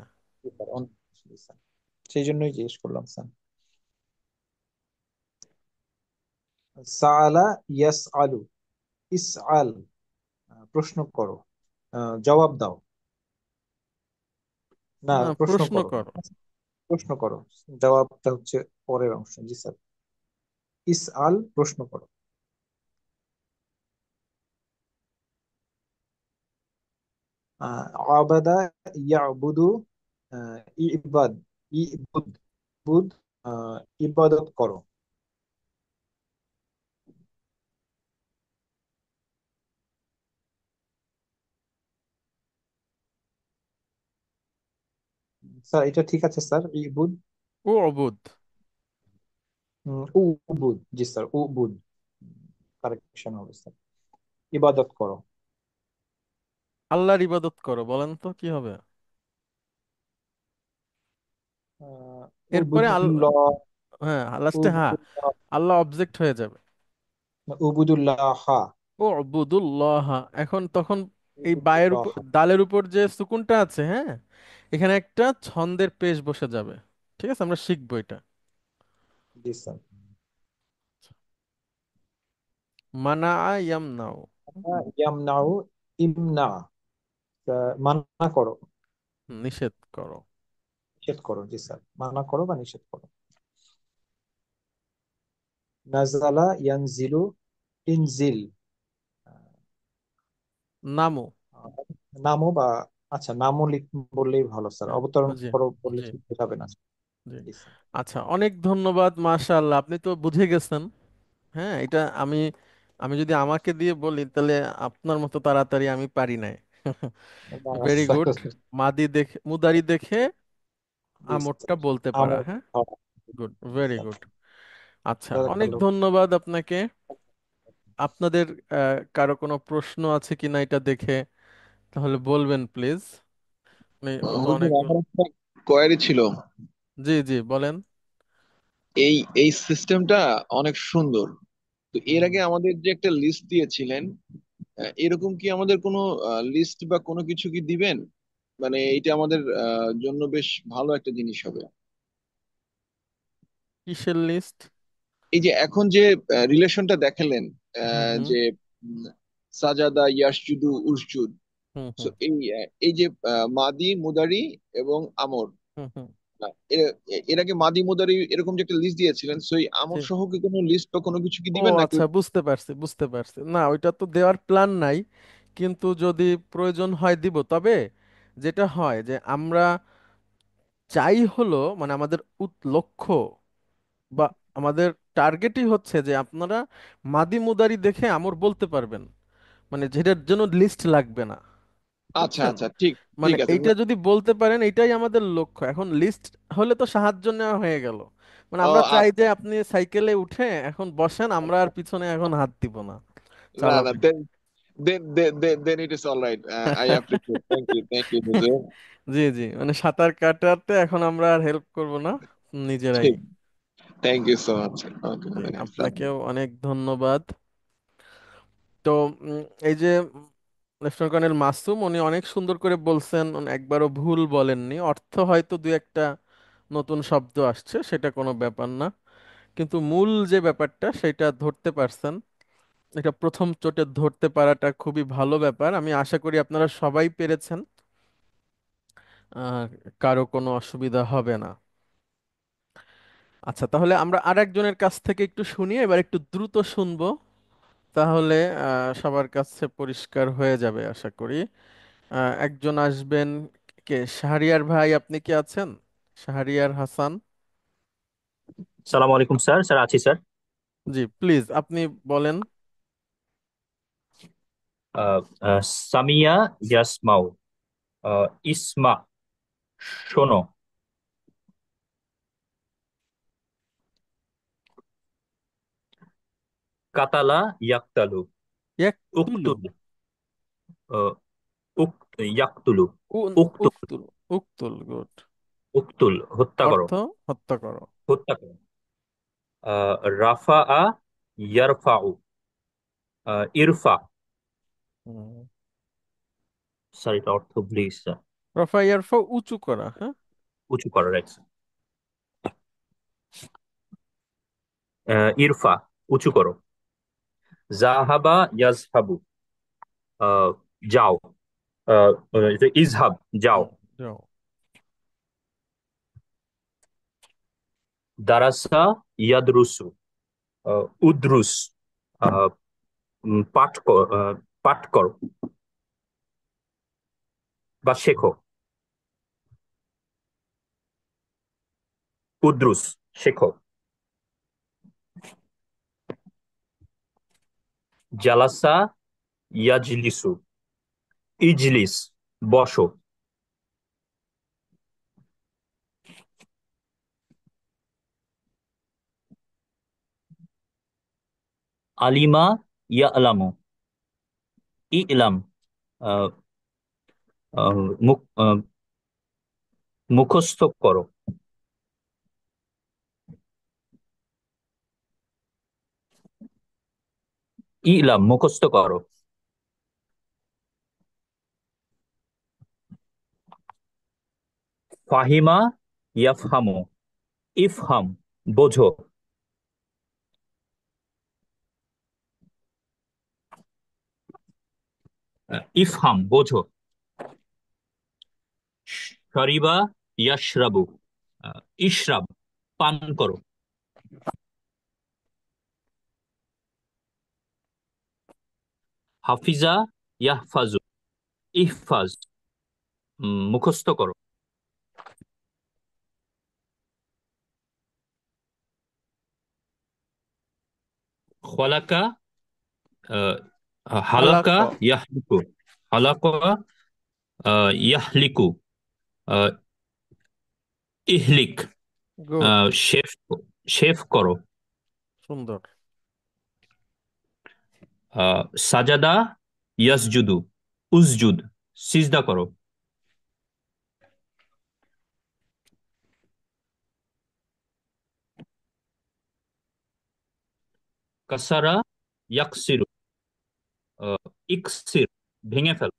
সেই জন্যই জিজ্ঞেস করলাম স্যার। সাআলা ইয়াসআলু, ইসআল প্রশ্ন করো, জবাব দাও, না না, প্রশ্ন প্রশ্ন করো। করো। প্রশ্ন করো, জবাবটা হচ্ছে পরের অংশ। জি স্যার। ইসআল প্রশ্ন করো। আবাদা ইয়াবুদু, ইবাদ, ইবুদ, বুদ ইবাদত করো। স্যার এটা ঠিক আছে স্যার, ইবুদ। ও অবুদ। উবুদ, জি স্যার, উবুদ কারেকশন হবে স্যার। ইবাদত করো। আল্লাহর ইবাদত করো, বলেন তো কি হবে? এরপরে উবুদুল্লাহ, হ্যাঁ, লাস্টে হ্যাঁ, উবুদুল্লাহ, আল্লাহ অবজেক্ট হয়ে যাবে। উবুদুল্লাহ, ও আবুদুল্লাহ, এখন তখন এই বায়ের উবুদুল্লাহ। উপর, দালের উপর যে সুকুনটা আছে, হ্যাঁ, এখানে একটা ছন্দের পেশ বসে যাবে। ঠিক আছে, আমরা শিখবো এটা। জি স্যার। মানা ইয়ামনাও, ইয়ামনাউ, ইমনা মানা করো, নিষেধ করো। নিষেধ করো। জি স্যার, মানা করো বা নিষেধ করো। নাজালা ইয়ানজিলু, ইনজিল নামো। নামো বা, আচ্ছা নামও বললেই ভালো স্যার, হ্যাঁ, অবতরণ জি করো বললে জি ঠিক হবে না। জি। জি স্যার। আচ্ছা, অনেক ধন্যবাদ, মাশাআল্লাহ, আপনি তো বুঝে গেছেন। হ্যাঁ, এটা আমি আমি যদি আমাকে দিয়ে বলি তাহলে আপনার মতো তাড়াতাড়ি আমি পারি নাই। না, ভেরি স্যার। গুড। মাদি দেখে, মুদারি দেখে জি আমরটা স্যার, বলতে পারা, আমল হ্যাঁ। ধরা। গুড, জি ভেরি স্যার। গুড। আচ্ছা, অনেক জাযাকাল্লাহু। ধন্যবাদ আপনাকে। আপনাদের কারো কোনো প্রশ্ন আছে কিনা এটা দেখে তাহলে বলবেন প্লিজ। ও তো হুজুর অনেক। আমার একটা কোয়েরি ছিল। জি জি, বলেন। এই এই সিস্টেমটা অনেক সুন্দর। তো এর হুম। আগে আমাদের যে একটা লিস্ট দিয়েছিলেন, এরকম কি আমাদের কোনো লিস্ট বা কোনো কিছু কি দিবেন? মানে এইটা আমাদের জন্য বেশ ভালো একটা জিনিস হবে। কিসের লিস্ট? এই যে এখন যে রিলেশনটা দেখালেন, হুম হুম যে উম, সাজাদা ইয়াসজুদু উসজুদ। হুম So, হুম এই যে মাদি মুদারি এবং আমর, হুম হুম। এর আগে মাদি মুদারি এরকম যে একটা লিস্ট দিয়েছিলেন, সো এই আমর জি। সহ কি কোনো লিস্ট বা কোনো কিছু কি ও দিবেন নাকি? আচ্ছা, বুঝতে পারছি বুঝতে পারছি, না ওইটা তো দেওয়ার প্ল্যান নাই, কিন্তু যদি প্রয়োজন হয় দিব। তবে যেটা হয় যে আমরা চাই হলো, মানে আমাদের লক্ষ্য বা আমাদের টার্গেটই হচ্ছে যে আপনারা মাদি মুদারি দেখে আমর বলতে পারবেন, মানে যেটার জন্য লিস্ট লাগবে না, আচ্ছা বুঝছেন? আচ্ছা, ঠিক মানে ঠিক আছে এইটা যদি বলতে পারেন, এটাই আমাদের লক্ষ্য। এখন লিস্ট হলে তো সাহায্য নেওয়া হয়ে গেল। মানে ও আমরা চাই যে আচ্ছা। আপনি সাইকেলে উঠে এখন বসেন, আমরা আর পিছনে এখন হাত দিব না, না না, চালাবেন। then it is all right. I appreciate. Thank you, হুজুর। জি জি, মানে সাঁতার কাটাতে এখন আমরা আর হেল্প করব না, নিজেরাই। ঠিক, থ্যাংক ইউ সো মাচ। ওকে, জি, আসসালাম। আপনাকেও অনেক ধন্যবাদ। তো এই যে লেফটেন্যান্ট কর্নেল মাসুম, উনি অনেক সুন্দর করে বলছেন, উনি একবারও ভুল বলেননি। অর্থ হয়তো দুই একটা নতুন শব্দ আসছে, সেটা কোনো ব্যাপার না, কিন্তু মূল যে ব্যাপারটা সেটা ধরতে পারছেন। এটা প্রথম চোটে ধরতে পারাটা খুবই ভালো ব্যাপার। আমি আশা করি আপনারা সবাই পেরেছেন, আহ, কারো কোনো অসুবিধা হবে না। আচ্ছা, তাহলে আমরা আরেকজনের কাছ থেকে একটু শুনি, এবার একটু দ্রুত শুনবো, তাহলে সবার কাছে পরিষ্কার হয়ে যাবে আশা করি। একজন আসবেন, কে? শাহরিয়ার ভাই, আপনি কি আছেন? শাহরিয়ার হাসান। সালাম আলাইকুম স্যার। স্যার আছি স্যার। জি, প্লিজ আপনি বলেন। আহ, সামিয়া ইয়াসমাউ। ইসমা শোনো। কাতালা ইয়াকতালু। ইয়াকতুলু। উকতুল। আহ, ইয়াকতুলু। উকতুল। উকতুল। উকতুল, গুড। উকতুল হত্যা করো। অর্থ? হত্যা করো। হত্যা করো। রাফা ইয়ারফাউ। ইরফা। হুম। স্যার এটা অর্থ প্লিজ স্যার। রফা ইয়ারফা, উঁচু করা, হ্যাঁ। উঁচু করো, রাইট স্যার। ইরফা উঁচু করো। জাহাবা ইয়াজহাবু। আহ, যাও। ইজহাব যাও। হুম, যাও। দারাসা ইয়াদরুসু। উদ্রুস। আহ, পাঠ করো বা শেখো। উদ্রুস শেখো। জালাসা ইয়াজলিসু। ইজলিস বসো। আলিমা ইয়ালামু। ইলাম। আহ, আহ, মুখস্থ করো। ইলাম মুখস্থ করো। ফাহিমা ইয়াফহামু। ইফহাম বোঝো। ইফহাম বোঝো। শরিবা ইয়াশরাবু। ইশরাব পান করো। হাফিজা ইয়াহফাজু। ইহফাজ মুখস্থ করো। খলাকা আহ, হালাকা হালাক। ইয়াহলিকু। হালাকা ইয়াহলিকু। আহ, ইহলিক গুড। শেফ শেফ করো। সুন্দর। সাজাদা ইয়াসজুদু। উসজুদ সিজদা করো। কাসারা ইয়াকসিরু। ইকসির ভেঙে ফেলো।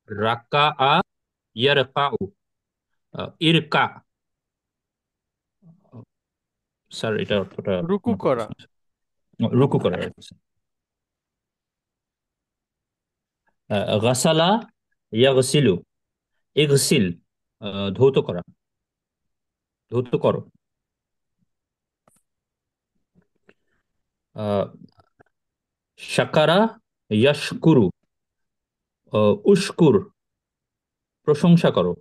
রাকা ইয়ারকাউ। ইরকা। স্যার এটা অর্থটা রুকু আমার কাছে করা। আছে। রুকু করা আছে। গাসালা ইয়াগসিলু। ইগসিল ধৌত করা। ধৌত করো। আহ, শাকারা ইয়াশকুরু। উশকুর প্রশংসা করো।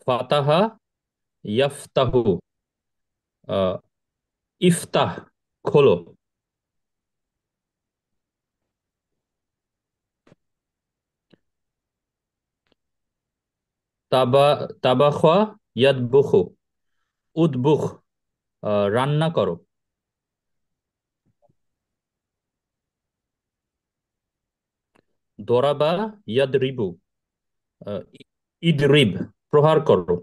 ফাতাহা ইয়াফতাহু। আহ, ইফতাহ খোলো। তাবা তাবাখা ইয়াদবুখু। উদবুখ রান্না করো। দরাবা ইয়াদরিবু। আহ, ইদরিব প্রহার করো।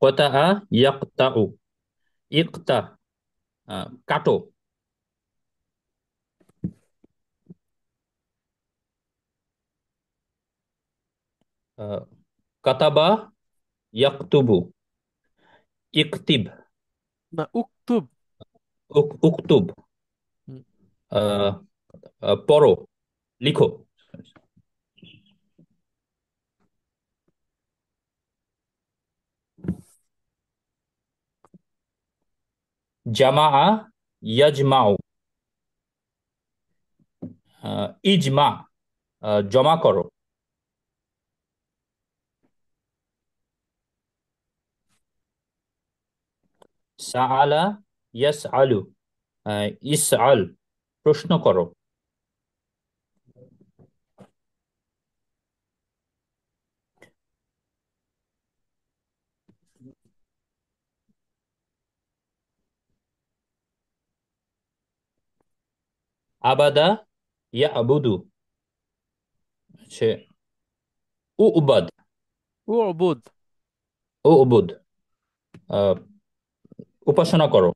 কতা ইয়াকতাউ। ইকতা কাটো। আহ, কাতাবা ইয়াকতুবু। ইকতিব না, উক্তুব। উকতুব। হুম, আহ, পড়ো, লিখো। জামা, ইয়াজমাউ। ইজমা, জমা করো। সাআলা, ইয়াসআলু। ইসআল, প্রশ্ন করো। আবাদা, ইয়াবুদু, সে উবাদ। উবুদ। উবুদ, আহ, উপাসনা করো।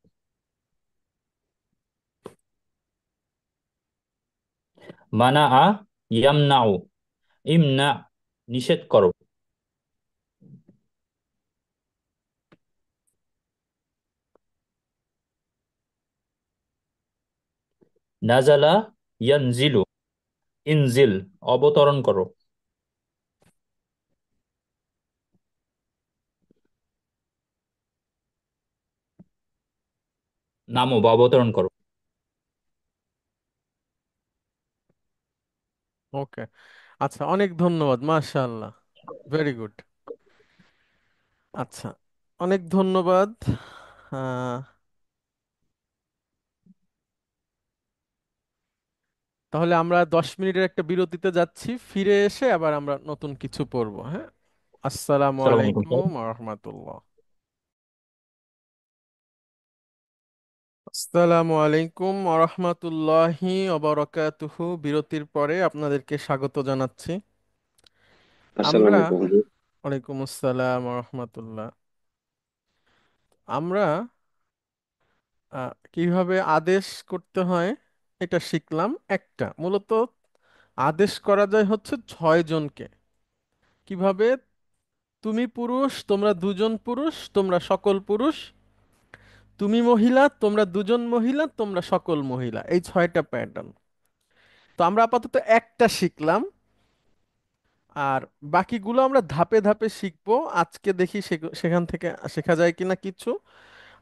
মানা, ইয়ামনাউ। ইমনা, নিষেধ করো। নাজালা, ইয়ানজিলু। ইনজিল, অবতরণ করো। নামো বা অবতরণ করো। ওকে, আচ্ছা, অনেক ধন্যবাদ, মাশাআল্লাহ, ভেরি গুড। আচ্ছা, অনেক ধন্যবাদ। আহ, তাহলে আমরা 10 মিনিটের একটা বিরতিতে যাচ্ছি, ফিরে এসে আবার আমরা নতুন কিছু পড়বো, হ্যাঁ। আসসালামু আসসালামু আলাইকুম স্যার। আলাইকুম রহমতুল্লাহ। আসসালামু আলাইকুম রহমতুল্লাহি ওবারাকাতুহু। বিরতির পরে আপনাদেরকে স্বাগত জানাচ্ছি। আসসালামু আমরা, আলাইকুম হুজুর। ওয়ালাইকুম আসসালাম রহমতুল্লাহ। আমরা কিভাবে আদেশ করতে হয় এটা শিখলাম। একটা মূলত আদেশ করা যায় হচ্ছে 6 জনকে। কিভাবে? তুমি পুরুষ, তোমরা দুজন পুরুষ, তোমরা সকল পুরুষ। তুমি মহিলা, তোমরা দুজন মহিলা, তোমরা সকল মহিলা। এই 6টা প্যাটার্ন। তো আমরা আপাতত একটা শিখলাম, আর বাকিগুলো আমরা ধাপে ধাপে শিখবো। আজকে দেখি সেখান থেকে শেখা যায় কিনা কিছু।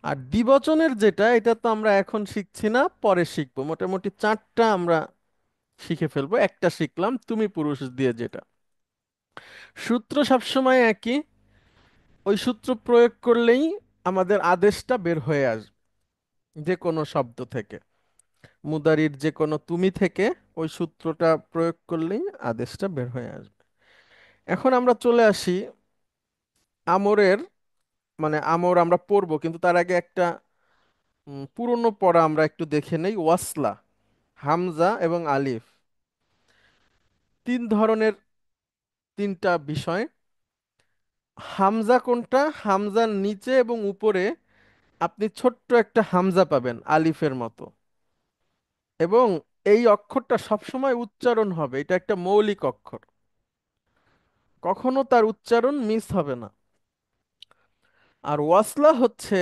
আর দ্বিবচনের যেটা, এটা তো আমরা এখন শিখছি না, পরে শিখবো। মোটামুটি 4টা আমরা শিখে ফেলবো। একটা শিখলাম তুমি পুরুষ দিয়ে, যেটা সূত্র সবসময় একই। ওই সূত্র প্রয়োগ করলেই আমাদের আদেশটা বের হয়ে আসবে, যে কোনো শব্দ থেকে, মুদারির যে কোনো তুমি থেকে ওই সূত্রটা প্রয়োগ করলেই আদেশটা বের হয়ে আসবে। এখন আমরা চলে আসি আমরের, মানে আমর আমরা পড়বো, কিন্তু তার আগে একটা পুরনো পড়া আমরা একটু দেখে নেই। ওয়াসলা, হামজা এবং আলিফ, 3 ধরনের, 3টা বিষয়। হামজা কোনটা? হামজার নিচে এবং উপরে আপনি ছোট্ট একটা হামজা পাবেন আলিফের মতো, এবং এই অক্ষরটা সবসময় উচ্চারণ হবে। এটা একটা মৌলিক অক্ষর, কখনো তার উচ্চারণ মিস হবে না। আর ওয়াসলা হচ্ছে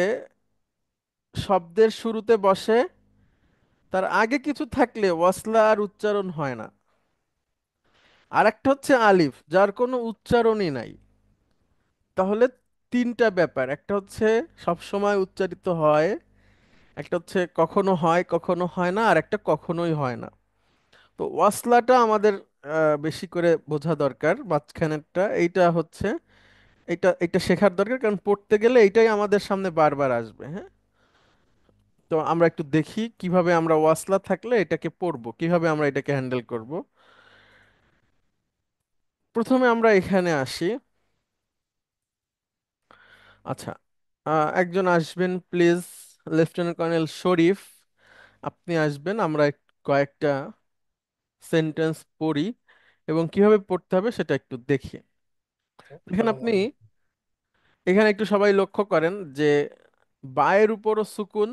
শব্দের শুরুতে বসে, তার আগে কিছু থাকলে ওয়াসলা আর উচ্চারণ হয় না। আর একটা হচ্ছে আলিফ, যার কোনো উচ্চারণই নাই। তাহলে 3টা ব্যাপার, একটা হচ্ছে সব সময় উচ্চারিত হয়, একটা হচ্ছে কখনো হয় কখনো হয় না, আর একটা কখনোই হয় না। তো ওয়াসলাটা আমাদের বেশি করে বোঝা দরকার। মাঝখানেরটা এইটা হচ্ছে, এটা এটা শেখার দরকার, কারণ পড়তে গেলে এইটাই আমাদের সামনে বারবার আসবে, হ্যাঁ। তো আমরা একটু দেখি কিভাবে আমরা ওয়াসলা থাকলে এটাকে পড়বো, কিভাবে আমরা এটাকে হ্যান্ডেল করব। প্রথমে আমরা এখানে আসি। আচ্ছা, একজন আসবেন প্লিজ, লেফটেন্যান্ট কর্নেল শরীফ, আপনি আসবেন। আমরা কয়েকটা সেন্টেন্স পড়ি এবং কিভাবে পড়তে হবে সেটা একটু দেখি। দেখেন আসসালামু আপনি আলাইকুম। এখানে একটু সবাই লক্ষ্য করেন যে বায়ের উপরও সুকুন,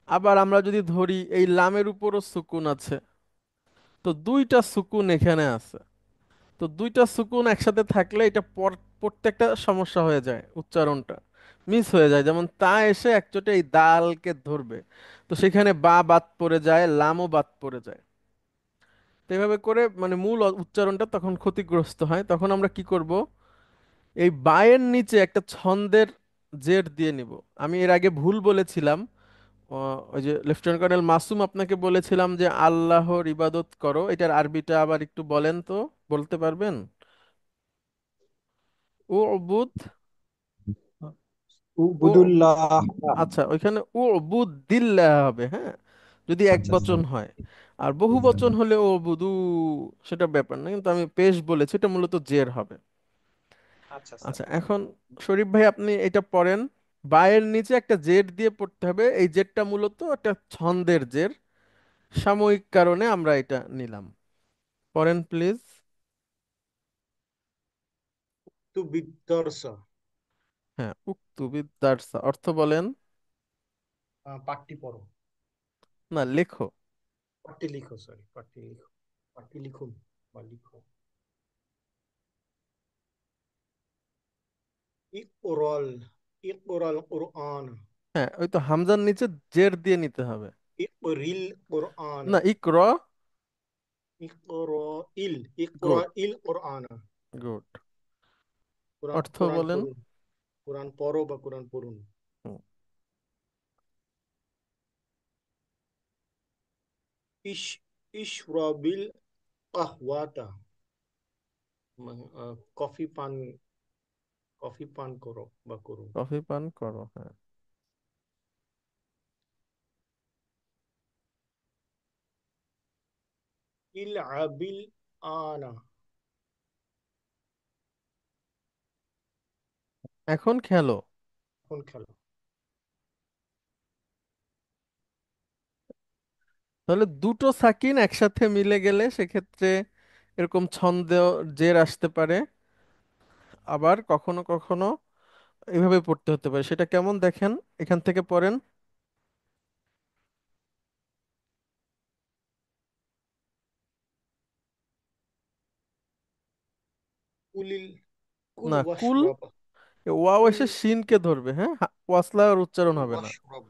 আবার আমরা যদি ধরি এই লামের উপরও সুকুন আছে। তো 2টা সুকুন এখানে আছে। তো 2টা সুকুন একসাথে থাকলে এটা পড়তে একটা সমস্যা হয়ে যায়, উচ্চারণটা। মিস হয়ে যায়, যেমন তা এসে একচোটে এই দালকে ধরবে, তো সেখানে বা বাদ পড়ে যায়, লামও বাদ পড়ে যায়। তো এইভাবে করে মানে মূল উচ্চারণটা তখন ক্ষতিগ্রস্ত হয়। তখন আমরা কি করব, এই বায়ের নিচে একটা ছন্দের জের দিয়ে নিব। আমি এর আগে ভুল বলেছিলাম, ওই যে লেফটেন্যান্ট কর্নেল মাসুম আপনাকে বলেছিলাম যে আল্লাহর ইবাদত করো, এটার আরবিটা আবার একটু বলেন তো, বলতে পারবেন? ও বুধ, ও, উবুদুল্লাহ। আচ্ছা ওইখানে ও বুধ দিল্লাহ হবে, হ্যাঁ, যদি এক আচ্ছা আচ্ছা বচন হয়। আর বহু বচন হলে ও বুধু, সেটা ব্যাপার না, কিন্তু আমি পেশ বলেছি, এটা মূলত জের হবে। আচ্ছা স্যার। আচ্ছা এখন শরীফ ভাই আপনি এটা পড়েন। বায়ের নিচে একটা জেড দিয়ে পড়তে হবে, এই জেডটা মূলত একটা ছন্দের জের, সাময়িক কারণে আমরা এটা নিলাম। পড়েন প্লিজ। তু বিদ্দর্স। হ্যাঁ, উক্তু বিদ্যার্সা, অর্থ বলেন। পাঠটি পড়ো। না, লেখো। পাঠটি লিখো, সরি, পাঠটি লিখো। পাঠটি লিখুন বা লিখো। ইকরাল, ইকরাল কুরআন। হ্যাঁ, ওই তো হামজার নিচে জের দিয়ে নিতে হবে। ইকরিল কুরআন। না, ইকর। ইকরাইল, গুড, ইকরাইল কুরআন। গুড। কোরআন, অর্থ কোরআন বলেন। পড়ুন। কোরআন পড়ো বা কোরআন পড়ুন। হুম, ইশ, ইশরাবিল কাহওয়াতা। কফি পান, কফি পান করো বা করুন। কফি পান করো, হ্যাঁ। ইল আবিল আনা। এখন খেলো। এখন খেলো। তাহলে দুটো সাকিন একসাথে মিলে গেলে সেক্ষেত্রে এরকম ছন্দ জের আসতে পারে, আবার কখনো কখনো এভাবে পড়তে হতে পারে। সেটা কেমন দেখেন, এখান থেকে পড়েন। কুলিল, কুল না, কুল, ওয়াশরাব। এ ওয়াও কুল, এসে শিনকে ধরবে, হ্যাঁ, ওয়াসলার উচ্চারণ কুল হবে না। ওয়াশরাব।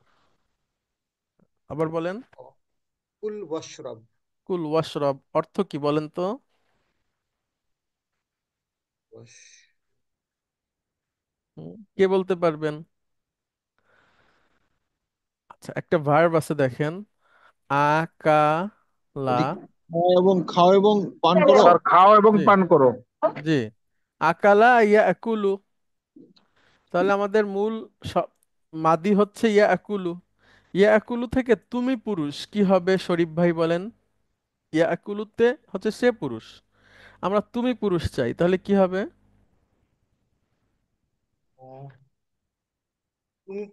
আবার বলেন। কুল ওয়াশরাব। কুল ওয়াশরাব, অর্থ কি বলেন তো? ওয়াশ- কে বলতে পারবেন? আচ্ছা, একটা ভার্ব আছে দেখেন, আকালা। এটি খাও এবং খাও এবং পান করো। স্যার খাও এবং জি, পান করো। জি, আকালা ইয়া আকুলু। তাহলে আমাদের মূল মাদি হচ্ছে ইয়া আকুলু। ইয়া আকুলু থেকে তুমি পুরুষ কি হবে শরীফ ভাই বলেন? ইয়া আকুলুতে হচ্ছে সে পুরুষ, আমরা তুমি পুরুষ চাই, তাহলে কি হবে? আহ, তুমি ইউ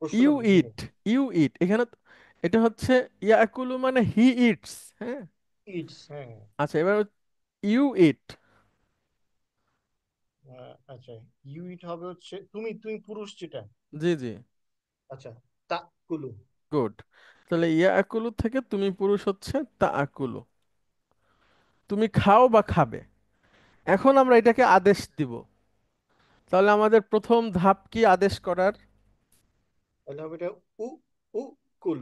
প্রশ্নটা বুঝিনি। ইট, ইউ ইট এখানে এটা হচ্ছে ইয়া আকুলু মানে হি ইটস, হ্যাঁ। ইটস, হ্যাঁ। আচ্ছা এবার ইউ ইট। আচ্ছা, ইউ ইট হবে হচ্ছে তুমি, তুমি পুরুষ যেটা। জি, জি, আচ্ছা, তা কুলু। গুড। তাহলে ইয়া আকুলু থেকে তুমি পুরুষ হচ্ছে তা আকুলু, তুমি খাও বা খাবে। এখন আমরা এটাকে আদেশ দিব। তাহলে আমাদের প্রথম ধাপ কি আদেশ করার? তাহলে হবে এটা উ, উ কুল।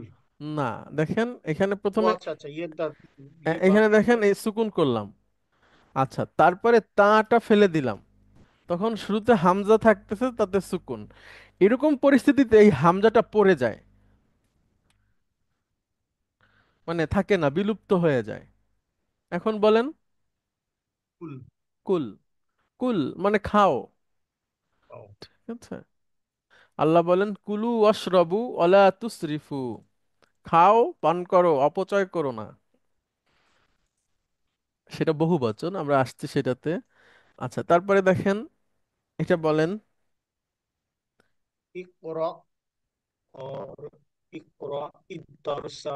না, দেখেন এখানে ও প্রথমে আচ্ছা আচ্ছা, ইয়ে দা, ইয়ে বাদ এখানে দিতে দেখেন হবে। এই সুকুন করলাম। আচ্ছা তারপরে তাটা ফেলে দিলাম, তখন শুরুতে হামজা থাকতেছে, তাতে সুকুন। এরকম পরিস্থিতিতে এই হামজাটা পড়ে যায়, মানে থাকে না, বিলুপ্ত হয়ে যায়। এখন বলেন। কুল। কুল, কুল মানে খাও, ও, ঠিক আছে। আল্লাহ বলেন কুলু ওয়াশরাবু ওয়ালা তুসরিফু, খাও পান করো, অপচয় করো না। সেটা বহু বচন, আমরা আসছি সেটাতে। আচ্ছা তারপরে দেখেন, এটা বলেন। ইকরা, और इकरा इदरसा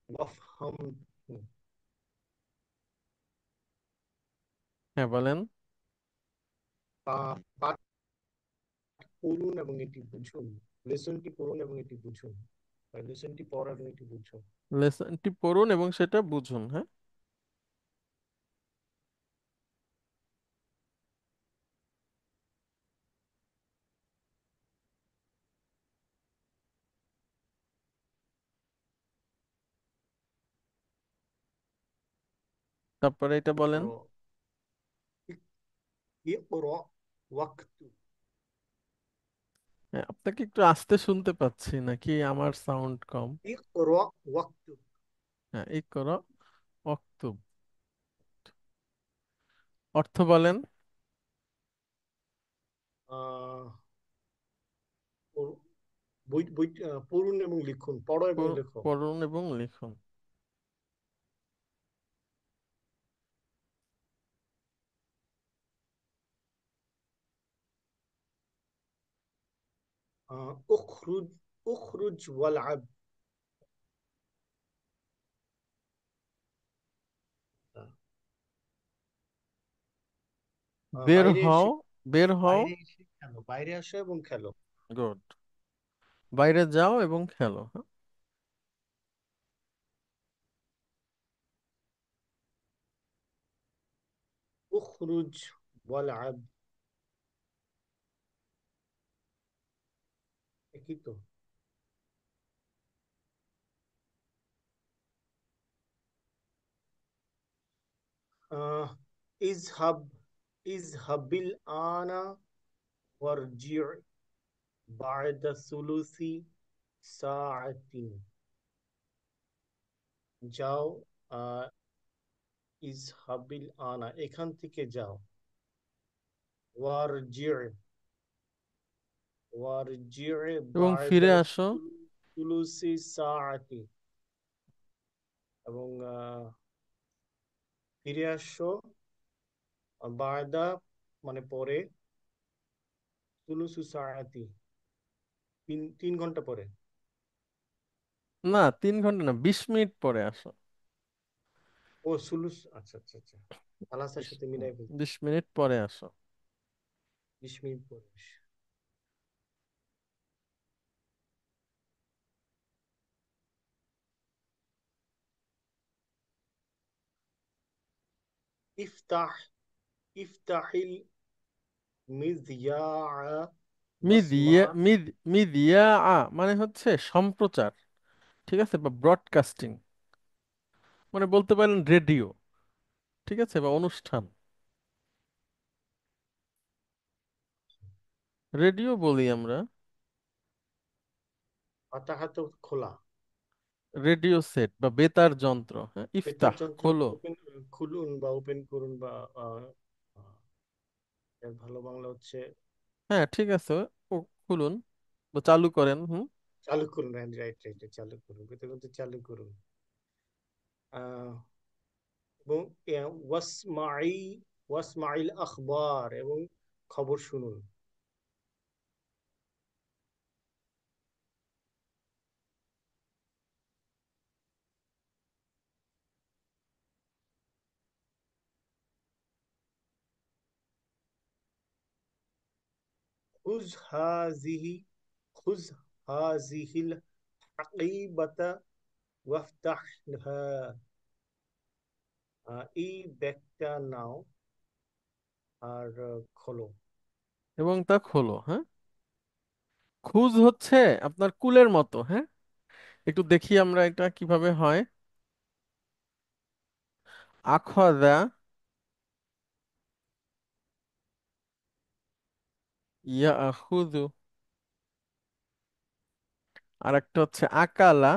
वफहम। হ্যাঁ বলেন। পাঠ পড়ুন এবং এটি বুঝুন। লেসনটি পড়ুন এবং এটি বুঝুন। লেসনটি পড়া এবং এটি বুঝুন। লেসনটি পড়ুন এবং সেটা বুঝুন, হ্যাঁ। তারপরে এটা বলেন। اقرأ اقرأ واكتب হ্যাঁ, আপনাকে একটু আস্তে শুনতে পাচ্ছি, নাকি আমার সাউন্ড কম? اقرأ واكتب হ্যাঁ, এই করো অক্তুব। অর্থ বলেন। আহ বই বই পড়ুন এবং লিখুন, পড়ো এবং লেখো। পড়ুন এবং লিখুন। اخرج اخرج والعب বের বাইরে হও। এসে বের হও। বাইরে এসে খেলো, বাইরে আসো এবং খেলো। গুড। বাইরে যাও এবং খেলো, হ্যাঁ? اخرج والعب একই তো। আহ ইজহাব ইজহাবিল আনা ওয়ারজি বা'দা সুলুসি সাআতিন। যাও, আহ ইজহাবিল আনা এখান থেকে যাও, ওয়ারজি ওয়ারজি এবং ফিরে বা'দা আসো। সুলুসি সাআতি, এবং ফিরে আসো বা'দা মানে পরে, সুলুসু সাআতি 3 ঘন্টা পরে। না, 3 ঘন্টা না, 20 মিনিট পরে আসো। ও সুলুস, আচ্ছা আচ্ছা আচ্ছা, খালাসের বিশ সাথে মিলাই ফেলছি। 20 মিনিট পরে আসো। 20 মিনিট পরে। ইফতাহ ইফতাহিল মিযিয়া ওয়াসমা। মিদিয়া মিদিয়া মানে হচ্ছে সম্প্রচার, ঠিক আছে, বা ব্রডকাস্টিং, মানে বলতে পারেন রেডিও, ঠিক আছে, বা অনুষ্ঠান। রেডিও বলি আমরা। ফাতাহাত খোলা, রেডিও সেট বা বেতার যন্ত্র, হ্যাঁ, বেতার ইফতাহ যন্ত্র খোলো। ওপেন, খুলুন বা ওপেন করুন, বা আহ, এর ভালো বাংলা হচ্ছে হ্যাঁ, ঠিক আছে, ও খুলুন বা চালু করেন। হুম। চালু করুন। রাইট রাইট, চালু করুন, বেতার যন্ত্র চালু করুন। আহ, এবং ওয়াসমাই ওয়াসমাইল আখবার, এবং খবর শুনুন। খুজ হাজিহি খুজ হাজিহিল হাকিবাতা ওয়াফতাহহা। এই ব্যাগটা নাও আর খোলো। এবং তা খোলো, হ্যাঁ। খুজ হচ্ছে আপনার কুলের মতো, হ্যাঁ। একটু দেখি আমরা এটা কিভাবে হয়। আখাযা ইয়াখুযু। আর একটা হচ্ছে আকালা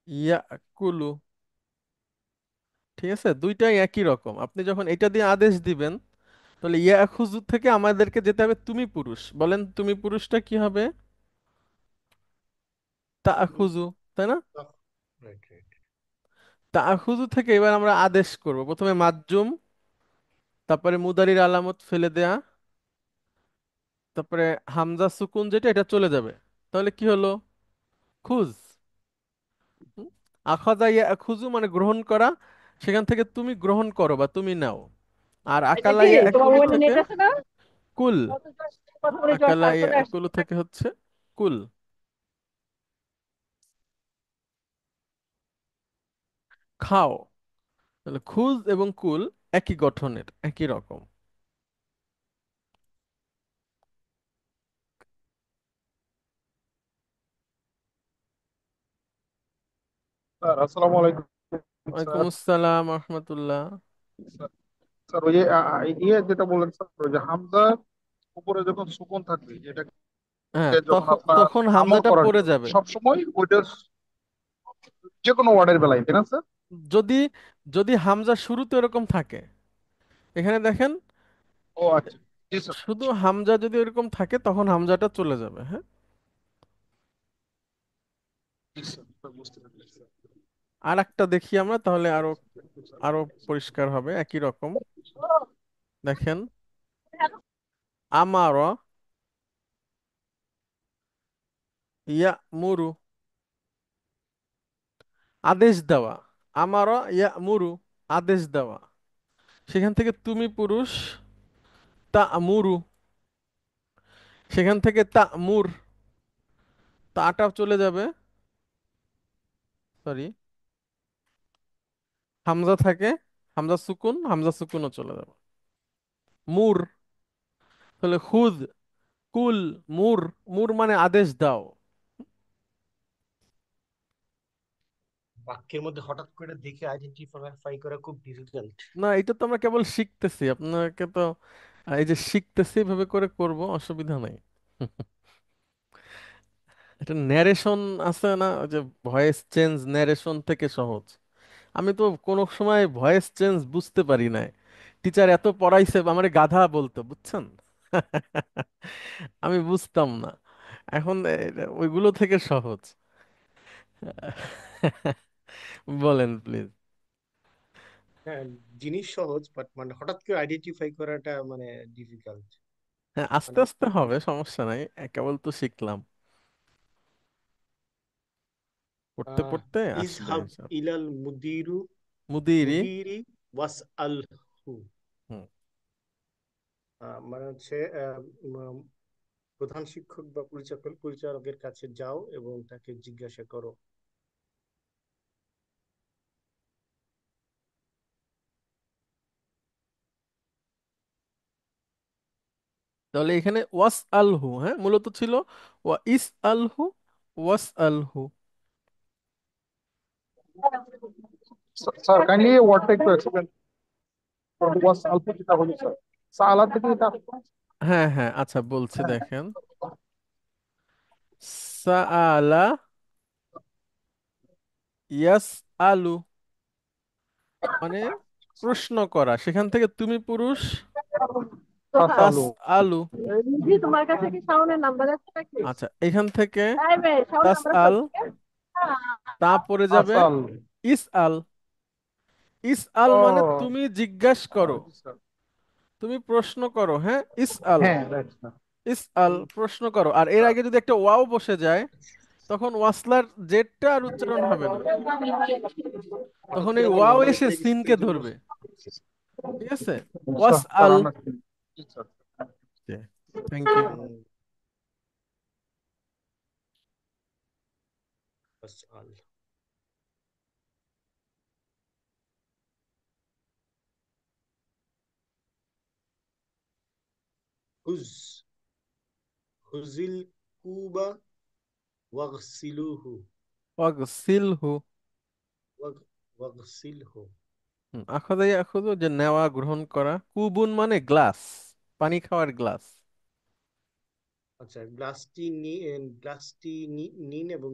ইয়াকুলু। ঠিক আছে, দুইটাই একই রকম। আপনি যখন এটা দিয়ে আদেশ দিবেন, তাহলে ইয়াখুযু থেকে আমাদেরকে যেতে হবে তুমি পুরুষ। বলেন তুমি পুরুষটা কি হবে? তাআখুযু, তাই না? Right right. তাআখুযু থেকে এবার আমরা আদেশ করব। প্রথমে মাজ্জুম, তারপরে মুদারির আলামত ফেলে দেয়া, তারপরে হামজা সুকুন যেটা এটা চলে যাবে। তাহলে কি হলো? খুজ। হুম? আখাযা ইয়াখুযু মানে গ্রহণ করা, সেখান থেকে তুমি গ্রহণ করো বা তুমি নাও। আর এটা আকালা কি তোমার ইয়াকুলু মোবাইলে থেকে নেট আছে না? কুল। কথা বলে একটু আকালা চলে আসছে। ইয়াকুলু থেকে হচ্ছে কুল, খাও। তাহলে খুজ এবং কুল একই গঠনের, একই রকম। স্যার আসসালামু আলাইকুম। ওয়ালাইকুম স্যার আসসালাম রহমতুল্লাহ। স্যার স্যার, ওই যে ইয়ে যেটা বললেন স্যার, ওই যে হামজার উপরে যখন সুকুন থাকবে, যেটাকে হ্যাঁ, যখন তখন আপনার তখন আমল হামজাটা করার পড়ে জন্য যাবে। সবসময় ওইটা যে কোনো ওয়ার্ডের বেলায়, তাই না স্যার? যদি যদি হামজা শুরুতে এরকম থাকে, এখানে দেখেন, ও আচ্ছা, জি স্যার। শুধু হামজা যদি এরকম থাকে তখন হামজাটা চলে যাবে। হ্যাঁ, জি স্যার, স্যার, বুঝতে পারছি স্যার। আর একটা দেখি আমরা, তাহলে আরো আরো পরিষ্কার হবে। একই রকম দেখেন, আমার ইয়া মুরু, আদেশ দেওয়া। আমার ইয়া মুরু, আদেশ দেওয়া। সেখান থেকে তুমি পুরুষ, তা মুরু। সেখান থেকে তা মুর, তাটা চলে যাবে। সরি, হামজা থাকে, হামজা সুকুন, হামজা সুকুনও চলে যাবে। মুর, তাহলে খুদ, কুল, মুর। মুর মানে আদেশ দাও। বাক্যের মধ্যে হঠাৎ করে দেখে আইডেন্টিফাই করা খুব ডিফিকাল্ট। না, এটা তো আমরা কেবল শিখতেছি, আপনাকে তো এই যে শিখতেছি এভাবে করে করব, অসুবিধা নাই। এটা ন্যারেশন আছে না, ওই যে ভয়েস চেঞ্জ ন্যারেশন থেকে সহজ। আমি তো কোনো সময় ভয়েস চেঞ্জ বুঝতে পারি না। টিচার এত পড়াইছে, আমারে গাধা বলতো, বুঝছেন? আমি বুঝতাম না। এখন ওইগুলো থেকে সহজ। বলেন প্লিজ। হ্যাঁ, জিনিস সহজ, বাট মানে হঠাৎ করে আইডেন্টিফাই করাটা মানে ডিফিকাল্ট। হ্যাঁ, আস্তে মানে আস্তে হবে, সমস্যা নাই, কেবল তো শিখলাম, পড়তে পড়তে আসবে ইজহাব ইনশাআল্লাহ। ইলাল মুদিরু মুদিরি। মুদিরি ওয়াস আল হু। হুম। মানে হচ্ছে প্রধান শিক্ষক বা পরিচালকের কাছে যাও এবং তাকে জিজ্ঞাসা করো। তাহলে এখানে ওয়াস আলহু, হ্যাঁ, মূলত ছিল ওয়া ইস আলহু, ওয়াস আলহু। স্যার কাইন্ডলি ওয়ার্ডটা একটু এক্সপ্লেন করুন। ওয়াস আলফা যেটা হলো স্যার, সালা থেকে এটা। হ্যাঁ হ্যাঁ, আচ্ছা বলছি, দেখেন, সাআলা ইয়াস আলু মানে প্রশ্ন করা। সেখান থেকে তুমি পুরুষ, তাস তাসালু। আলু। জি, তোমার কাছে কি শাওনের নাম্বার আছে নাকি? আচ্ছা, এখান থেকে এই মেয়ে, শাওন তাস নাম্বার আল, কই থেকে? তা পড়ে যাবে আসাল। ইস আল। ইস আল ও মানে তুমি জিজ্ঞাস করো, জি স্যার। তুমি প্রশ্ন করো। হ্যাঁ, ইস আল, হ্যাঁ রাইট স্যার। ইস আল, প্রশ্ন করো। আর এর আগে যদি একটা ওয়াও বসে যায়, তখন ওয়াসলার জেডটা আর উচ্চারণ হবে না, তখন এই আজকের আমার ওয়াও নাম্বার এসে পড়ে গেছে তো সিনকে এই জন্য। ধরবে। ঠিক আছে, ওয়াস স্যার স্যার আল। আমরা জি স্যার। Thank you. বাস আল হুজ হুজিল কুবা ওয়াগসিলুহু ওয়াগসিলহু। ওয়াগসিলহু। আখাযা ইয়াখুযু, যে নেওয়া, গ্রহণ করা। কুবুন মানে গ্লাস, পানি খাওয়ার গ্লাস। আচ্ছা, নিন এবং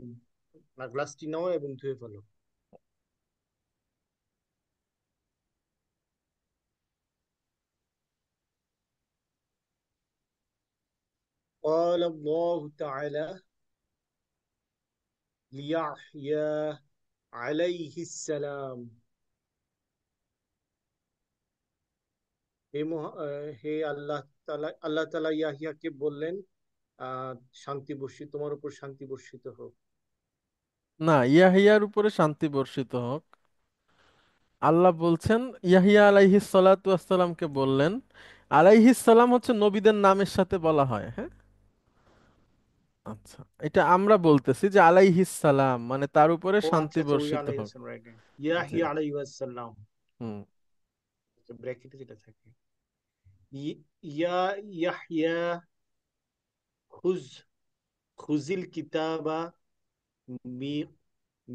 না, গ্লাসটি নাও এবং ধুয়ে ফেলো। قال الله تعالى ليحيى عليه السلام। হে আল্লাহ তাআলা ইয়াহিয়াকে বললেন, আহ শান্তি বর্ষিত, তোমার উপর শান্তি বর্ষিত হোক। না, ইয়াহিয়ার উপরে শান্তি বর্ষিত হোক। আল্লাহ বলছেন, ইয়াহিয়া আলাইহিস সালাতু ওয়াসসালামকে বললেন। আলাইহিস সালাম হচ্ছে নবীদের নামের সাথে বলা হয়। হ্যাঁ, আচ্ছা, এটা আমরা বলতেছি যে আলাইহিস সালাম মানে তার উপরে ও শান্তি আচ্ছা আচ্ছা, ওই বর্ষিত আলাইহিস হোক। সালাম, রাইট। জি। ইয়াহিয়া আলাইহিস সালাম, হুম। ব্র্যাকেটে যেটা থাকে। ইয়া ইয়াহইয়া খুজ খুজিল কিতাবা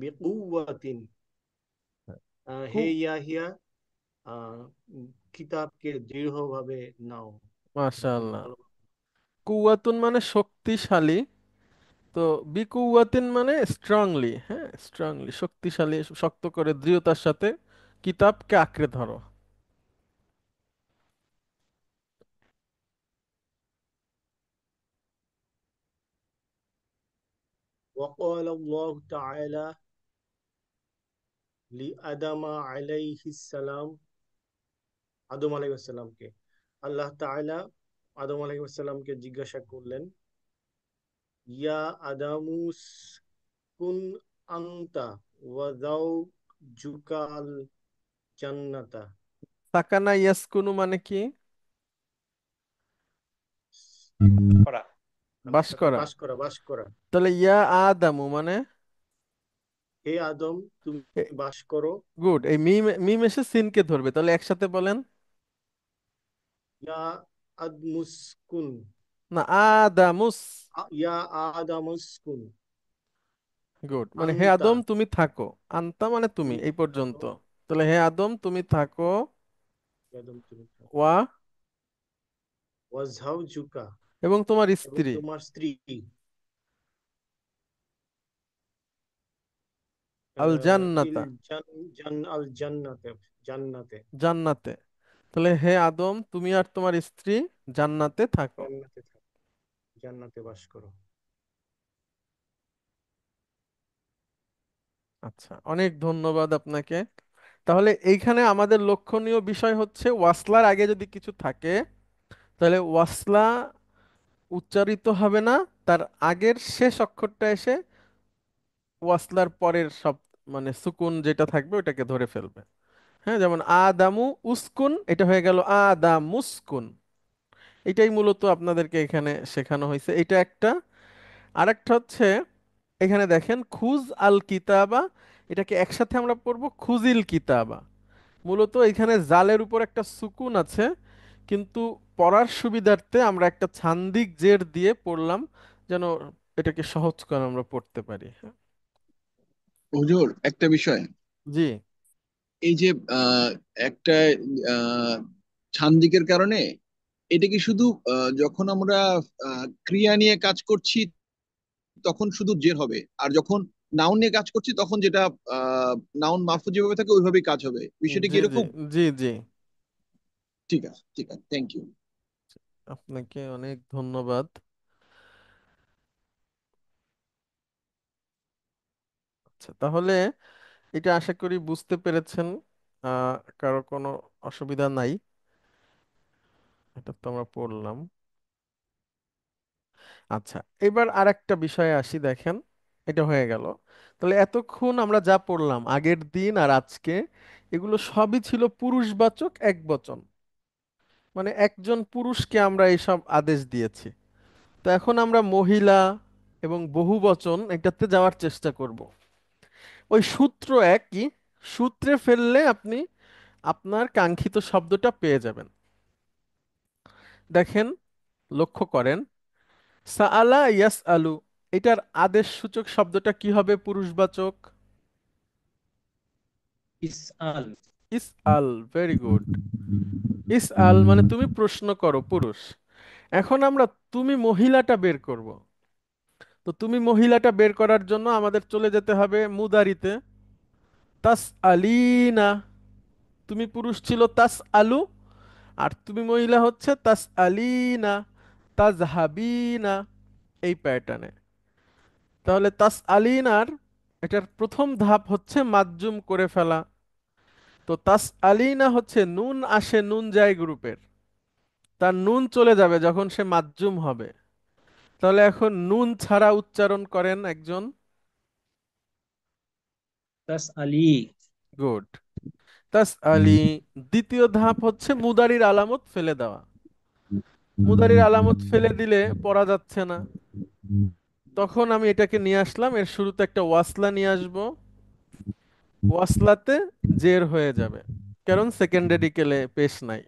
বিকুওয়াতিন। কু হে ইয়াহিয়া, আহ, কিতাবকে দৃঢ়ভাবে নাও, মাশাআল্লাহ। ভালো। কুওয়াতুন মানে শক্তিশালী, তো বিকুওয়াতিন মানে স্ট্রংলি, হ্যাঁ স্ট্রংলি শক্তিশালী, শক্ত করে দৃঢ়তার সাথে কিতাবকে আঁকড়ে ধরো। وقال الله تعالى لآدم عليه السلام, আদম আলাইহিস সালামকে আল্লাহ তাআলা আদম আলাইহিস সালামকে জিজ্ঞাসা করলেন, ইয়া আদামুস কুন আনতা ওয়া যাওজুকাল জান্নাতা। সাকানা ইয়াসকুনু মানে কি? করা। বাস করা। বাস করা, বাস করা। তাহলে ইয়া আদামু মানে হে আদম, তুমি বাস করো। গুড, এই মিম মিম এসে সিনকে ধরবে, তাহলে একসাথে বলেন। ইয়া আদমুসকুন, না, আদামুস। ইয়া আদামুসকুন গুড, মানে হে আনতা, আদম তুমি থাকো, আনতা মানে তুমি, তুমি এই থাকো। পর্যন্ত। তাহলে হে আদম তুমি থাকো, হে আদম, তুমি থাকো। ওয়া ওয়াজহাউজুকা, এবং তোমার এবং স্ত্রী, তোমার স্ত্রী, আল ইল জান্নাতা, আল জান্নাতে, জান্নাতে, জান্নাতে। তাহলে হে আদম তুমি আর তোমার স্ত্রী জান্নাতে থাকো। জান্নাতে থাকো, জান্নাতে বাস করো। আচ্ছা, অনেক ধন্যবাদ আপনাকে। তাহলে এইখানে আমাদের লক্ষণীয় বিষয় হচ্ছে ওয়াসলার আগে যদি কিছু থাকে, তাহলে ওয়াসলা উচ্চারিত হবে না, তার আগের শেষ অক্ষরটা এসে ওয়াসলার পরের সব মানে সুকুন যেটা থাকবে ওটাকে ধরে ফেলবে। হ্যাঁ, যেমন আদামু উস্কুন, এটা হয়ে গেল আদামুস্কুন। এটাই মূলত আপনাদেরকে এখানে শেখানো হয়েছে, এটা একটা। আরেকটা হচ্ছে এখানে দেখেন খুজ আল কিতাবা, এটাকে একসাথে আমরা পড়বো খুজিল কিতাবা। মূলত এখানে জালের উপর একটা সুকুন আছে, কিন্তু পড়ার সুবিধার্থে আমরা একটা ছান্দিক জের দিয়ে পড়লাম, যেন এটাকে সহজ করে আমরা পড়তে পারি। হ্যাঁ, হুজুর, একটা বিষয়। জি এই যে একটা আহ ছান্দিকের কারণে, এটা কি শুধু যখন আমরা ক্রিয়া নিয়ে কাজ করছি তখন শুধু জের হবে, আর যখন নাউন নিয়ে কাজ করছি তখন যেটা নাউন মারফু যেভাবে থাকে ওইভাবেই কাজ হবে, বিষয়টা কি জি জি এরকম? জি জি। ঠিক আছে, ঠিক আছে, থ্যাংক ইউ। আপনাকে অনেক ধন্যবাদ। আচ্ছা, তাহলে এটা আশা করি বুঝতে পেরেছেন, কারো কোনো অসুবিধা নাই। এটা তো আমরা পড়লাম। আচ্ছা, এবার আরেকটা বিষয়ে আসি, দেখেন এটা হয়ে গেল। তাহলে এতক্ষণ আমরা যা পড়লাম আগের দিন আর আজকে, এগুলো সবই ছিল পুরুষবাচক একবচন, মানে একজন পুরুষকে আমরা এইসব আদেশ দিয়েছি। তো এখন আমরা মহিলা এবং বহুবচন এটাতে যাওয়ার চেষ্টা করব। ওই সূত্র একই, সূত্রে ফেললে আপনি আপনার কাঙ্ক্ষিত শব্দটা পেয়ে যাবেন। দেখেন, লক্ষ্য করেন, সাআলা ইয়াস আলু, এটার আদেশ সূচক শব্দটা কি হবে পুরুষবাচক? ইসআল। ইস আল, ভেরি গুড। ইস আল মানে তুমি প্রশ্ন করো, পুরুষ। এখন আমরা তুমি মহিলাটা বের করব। তো তুমি মহিলাটা বের করার জন্য আমাদের চলে যেতে হবে মুদারিতে, তাস আলিনা। তুমি পুরুষ ছিল তাস আলু, আর তুমি মহিলা হচ্ছে তাস আলিনা, তাজহাবিনা, এই প্যাটার্নে। তাহলে তাস আলিনার এটার প্রথম ধাপ হচ্ছে মাজ্জুম করে ফেলা। তো তাস আলিনা হচ্ছে নুন আসে নুন যায় গ্রুপের, তার নুন চলে যাবে যখন সে মাজ্জুম হবে। তাহলে এখন নুন ছাড়া উচ্চারণ করেন একজন। তাস আলী। গুড, তাস আলি। দ্বিতীয় ধাপ হচ্ছে মুদারির আলামত ফেলে দেওয়া। মুদারির আলামত ফেলে দিলে পড়া যাচ্ছে না, তখন আমি এটাকে নিয়ে আসলাম, এর শুরুতে একটা ওয়াসলা নিয়ে আসবো, ওয়াসলাতে জের হয়ে যাবে, কারণ সেকেন্ডারি কেলে পেশ নাই।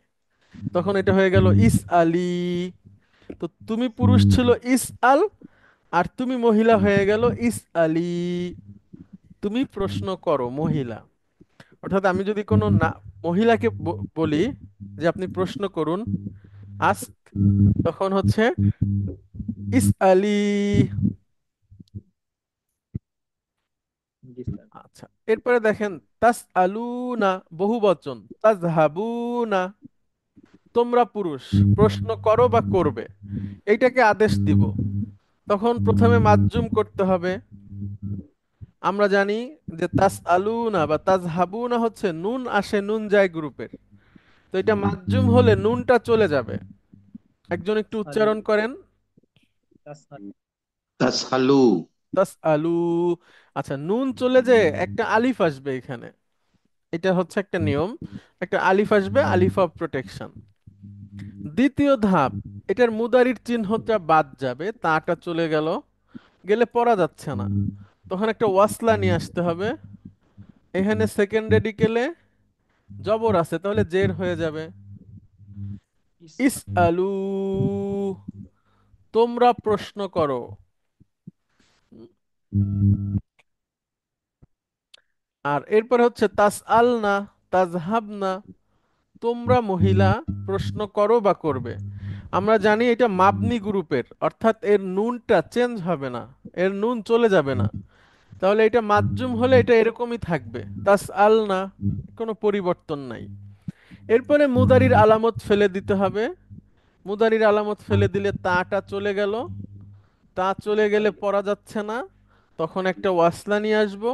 তখন এটা হয়ে গেল ইস আলী। তো তুমি পুরুষ ছিল ইস আল, আর তুমি মহিলা হয়ে গেল ইস আলী। তুমি প্রশ্ন করো, মহিলা। অর্থাৎ আমি যদি কোনো না মহিলাকে বলি যে আপনি প্রশ্ন করুন, আস্ক, তখন হচ্ছে ইস আলী। জি স্যার। আচ্ছা, এরপরে দেখেন তাস আলু না, বহু বচন, তাজ হাবু না, তোমরা পুরুষ প্রশ্ন করো বা করবে, এইটাকে আদেশ দিব। তখন প্রথমে মাজ্জুম করতে হবে। আমরা জানি যে তাস আলু না বা তাজ হাবু না হচ্ছে নুন আসে, নুন যায় গ্রুপের। তো এটা মাজ্জুম হলে নুনটা চলে যাবে। একজন একটু আলু, উচ্চারণ করেন। তাসআলু। তাসআলু। তাস আলু। আচ্ছা, নুন চলে যে একটা আলিফ আসবে এখানে। এটা হচ্ছে একটা নিয়ম, একটা আলিফ আসবে, আলিফ অফ প্রোটেকশন। দ্বিতীয় ধাপ, এটার মুদারির চিহ্নটা বাদ যাবে, তাটা চলে গেল, গেলে পড়া যাচ্ছে না, তখন একটা ওয়াসলা নিয়ে আসতে হবে। এখানে সেকেন্ড রেডিকেলে জবর আছে, তাহলে জের হয়ে যাবে। ইস ইস আলু, তোমরা প্রশ্ন করো। আর এরপরে হচ্ছে তাস আল না, তাজহাব না, তোমরা মহিলা প্রশ্ন করো বা করবে। আমরা জানি এটা মাবনি গ্রুপের, অর্থাৎ এর নুনটা চেঞ্জ হবে না, এর নুন চলে যাবে না। তাহলে এটা মাজ্জুম হলে এটা এরকমই থাকবে, তাস আল না, কোনো পরিবর্তন নাই। এরপরে মুদারির আলামত ফেলে দিতে হবে। মুদারির আলামত ফেলে দিলে তাটা চলে গেল, তা চলে গেলে ইসআলু, পড়া যাচ্ছে না, তখন একটা ওয়াসলা নিয়ে আসবো,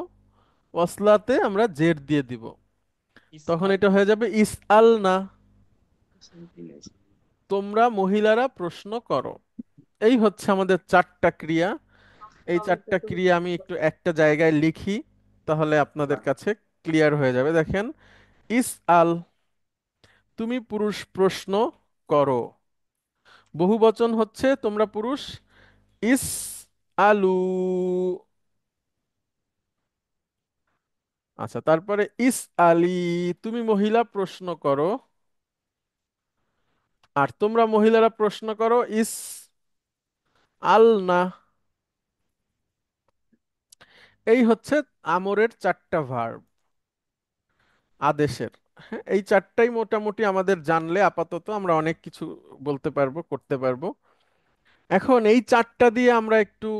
ওয়াসলাতে আমরা জের দিয়ে দিব, তখন ইসআল। এটা হয়ে যাবে ইস আল না, তোমরা মহিলারা প্রশ্ন করো। এই হচ্ছে আমাদের চারটা ক্রিয়া। এই চারটা ক্রিয়া আমি একটু একটা জায়গায় লিখি, তাহলে আপনাদের কাছে ক্লিয়ার হয়ে যাবে। দেখেন, ইস আল, তুমি পুরুষ প্রশ্ন করো। বহু বচন হচ্ছে তোমরা পুরুষ, ইস আলু। আচ্ছা, তারপরে ইস আলী, তুমি মহিলা প্রশ্ন করো, আর তোমরা মহিলারা প্রশ্ন করো, ইস আল না। এই হচ্ছে আমরের চারটা ভার্ব, আদেশের। হ্যাঁ, এই চারটাই মোটামুটি আমাদের জানলে আপাতত আমরা অনেক কিছু বলতে পারবো, করতে পারবো। এখন এই চারটা দিয়ে আমরা একটু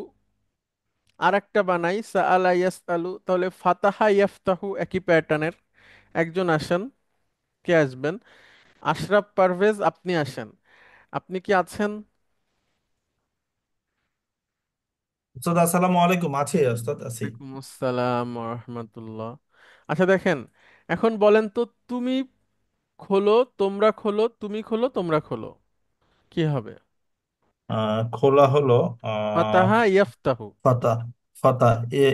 আর একটা বানাই, সাআলা ইয়াসআলু, তাহলে ফাতাহা ইয়াফতাহু একই প্যাটার্নের। একজন আসেন, কে আসবেন? আশরাফ পারভেজ, আপনি আসেন। আপনি কি আছেন? উস্তাদ আসসালামু আলাইকুম। আছে উস্তাদ, আছি। ওয়ালাইকুম আসসালাম ওয়া রাহমাতুল্লাহ। আচ্ছা দেখেন, এখন বলেন তো, তুমি খোলো, তোমরা খোলো, তুমি খোলো, তোমরা খোলো, কি হবে? খোলা হলো আহ ফাতাহা ইয়াফতাহু। ফাতা, ফাতা,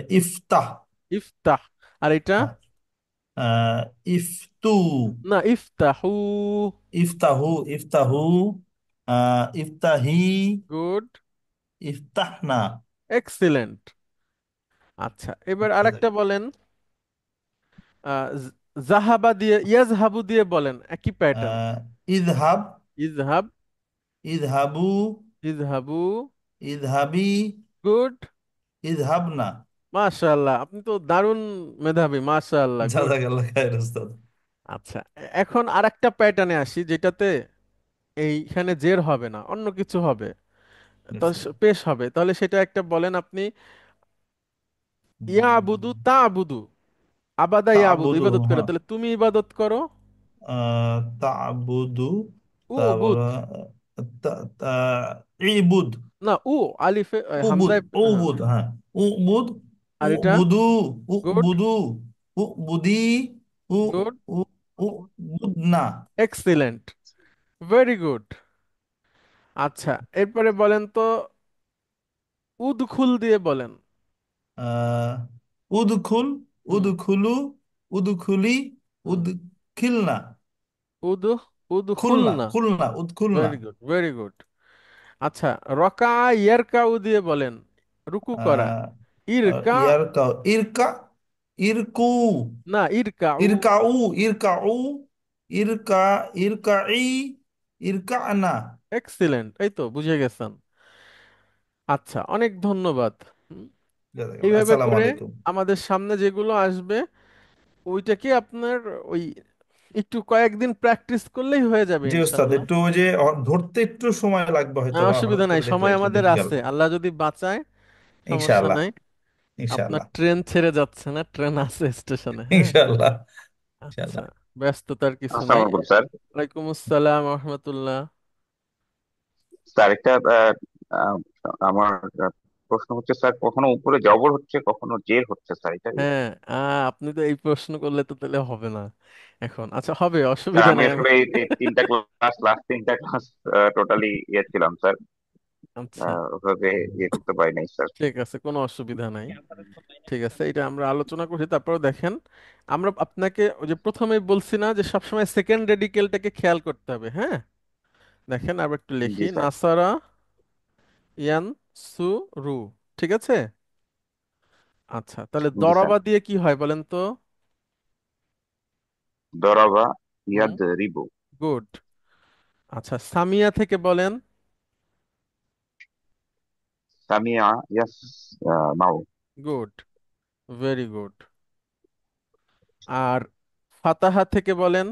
ইফতাহ। ইফতাহ। আর এটা? হ্যাঁ, ইফতু, না, ইফতাহু। ইফতাহু, ইফতাহু, ইফতাহি, গুড। ইফতাহনা। এক্সিলেন্ট। আচ্ছা, এবার আরেকটা বলেন। আহ, জ- জাহাবা দিয়ে, ইয়াজহাবু দিয়ে বলেন, একই প্যাটার্ন। ইদহাব, ইজহাব। ইদহাবু, ইজহাবু। ইদহাবি, গুড। ইদহাবনা। মাশাআল্লাহ, আপনি তো দারুণ মেধাবী, মাশাআল্লাহ, গুড। জাযাকাল্লাহ খাইর উস্তাদ। আচ্ছা, এখন আরেকটা প্যাটার্নে আসি, যেটাতে এইখানে জের হবে না, অন্য কিছু হবে, তো আচ্ছা। পেশ হবে, তাহলে সেটা একটা বলেন আপনি। ইয়া আবুদু তা আবুদু, আবাদা ইয়া আবুদু, তা'বুদু, ইবাদত করে, হ্যাঁ। তাহলে তুমি ইবাদত করো। তা'বুদু, উ বুধ। তারপরে তা তা ইবুদ, না, উ আলিফে উবুদ, হামজায়, হ্যাঁ উবুদ, হ্যাঁ। হ্যাঁ। উবুদ, আর এটা? উবুদু, গুড। উবুদু, উবুদি, উ গুড। উ উবুদনা। এক্সিলেন্ট। Very good. আচ্ছা, এরপরে বলেন তো, উদখুল দিয়ে বলেন। আহ উদখুল, হুম। উদখুলু, উদখুলি, হুম। উদখিলনা। উদ উদখুল খুলনা, না। খুলনা, উদখুলনা। Very good, very good. আচ্ছা, রকা ইয়ারকাউ দিয়ে বলেন, রুকু করা। আহ ইরকা। ইয়ারকা, ইরকা, ইরকু, না, ইরকাউ। ইরকাউ, ইরকাউ, ইরকা, ইরকাই, ইরকানা। এক্সিলেন্ট, এই তো বুঝে গেছেন। আচ্ছা, অনেক ধন্যবাদ। হুম, জাযাকাল্লাহ। এইভাবে আসসালামু করে আলাইকুম। আমাদের সামনে যেগুলো আসবে ওইটাকে আপনার ওই একটু কয়েকদিন প্র্যাকটিস করলেই হয়ে যাবে জি ওস্তাদ, ইনশাল্লাহ। একটু ওই যে ধরতে একটু সময় লাগবে হয়তো বা, হঠাৎ অসুবিধা নাই, করে দেখলে সময় একটু আমাদের ডিফিকাল্ট। আছে, আল্লাহ যদি বাঁচায় সমস্যা ইনশাআল্লাহ। নাই। আপনার ইনশাআল্লাহ। ট্রেন ছেড়ে যাচ্ছে না, ট্রেন আছে স্টেশনে, হ্যাঁ। ইনশাআল্লাহ। আচ্ছা, ইনশাআল্লাহ। ব্যস্ততার কিছু নাই। আসসালামু আলাইকুম স্যার। ওয়ালাইকুম আসসালাম রহমতুল্লাহ। স্যার একটা আহ, আমার প্রশ্ন হচ্ছে স্যার, কখনো উপরে জবর হচ্ছে কখনো জের হচ্ছে স্যার, এটা কি? হ্যাঁ, আপনি তো এই প্রশ্ন করলে তো তাহলে হবে না এখন। আচ্ছা, হবে, স্যার অসুবিধা আমি নাই আমি। আসলে এই তিনটা ক্লাস, লাস্ট তিনটা ক্লাস টোটালি ইয়ে ছিলাম স্যার, আচ্ছা, ওভাবে ইয়ে করতে পারি নাই স্যার। ঠিক আছে, কোনো অসুবিধা নাই। ঠিক আছে, এটা আমরা আলোচনা করছি, তারপরে দেখেন আমরা আপনাকে ওই যে প্রথমেই বলছি না যে সবসময় সেকেন্ড রেডিকেলটাকে খেয়াল করতে হবে, হ্যাঁ। দেখেন আবার একটু জি লিখি, স্যার। নাসারা ইয়ান সু রু, ঠিক আছে। আচ্ছা, তাহলে জি স্যার। দরাবা দিয়ে কি হয় বলেন তো? দরাবা হুম, ইয়াদ রিবু। গুড। আচ্ছা, সামিয়া থেকে বলেন। সামিয়া ইয়াস মাউ। Good, very good. আর ফাতাহা থেকে বলেন।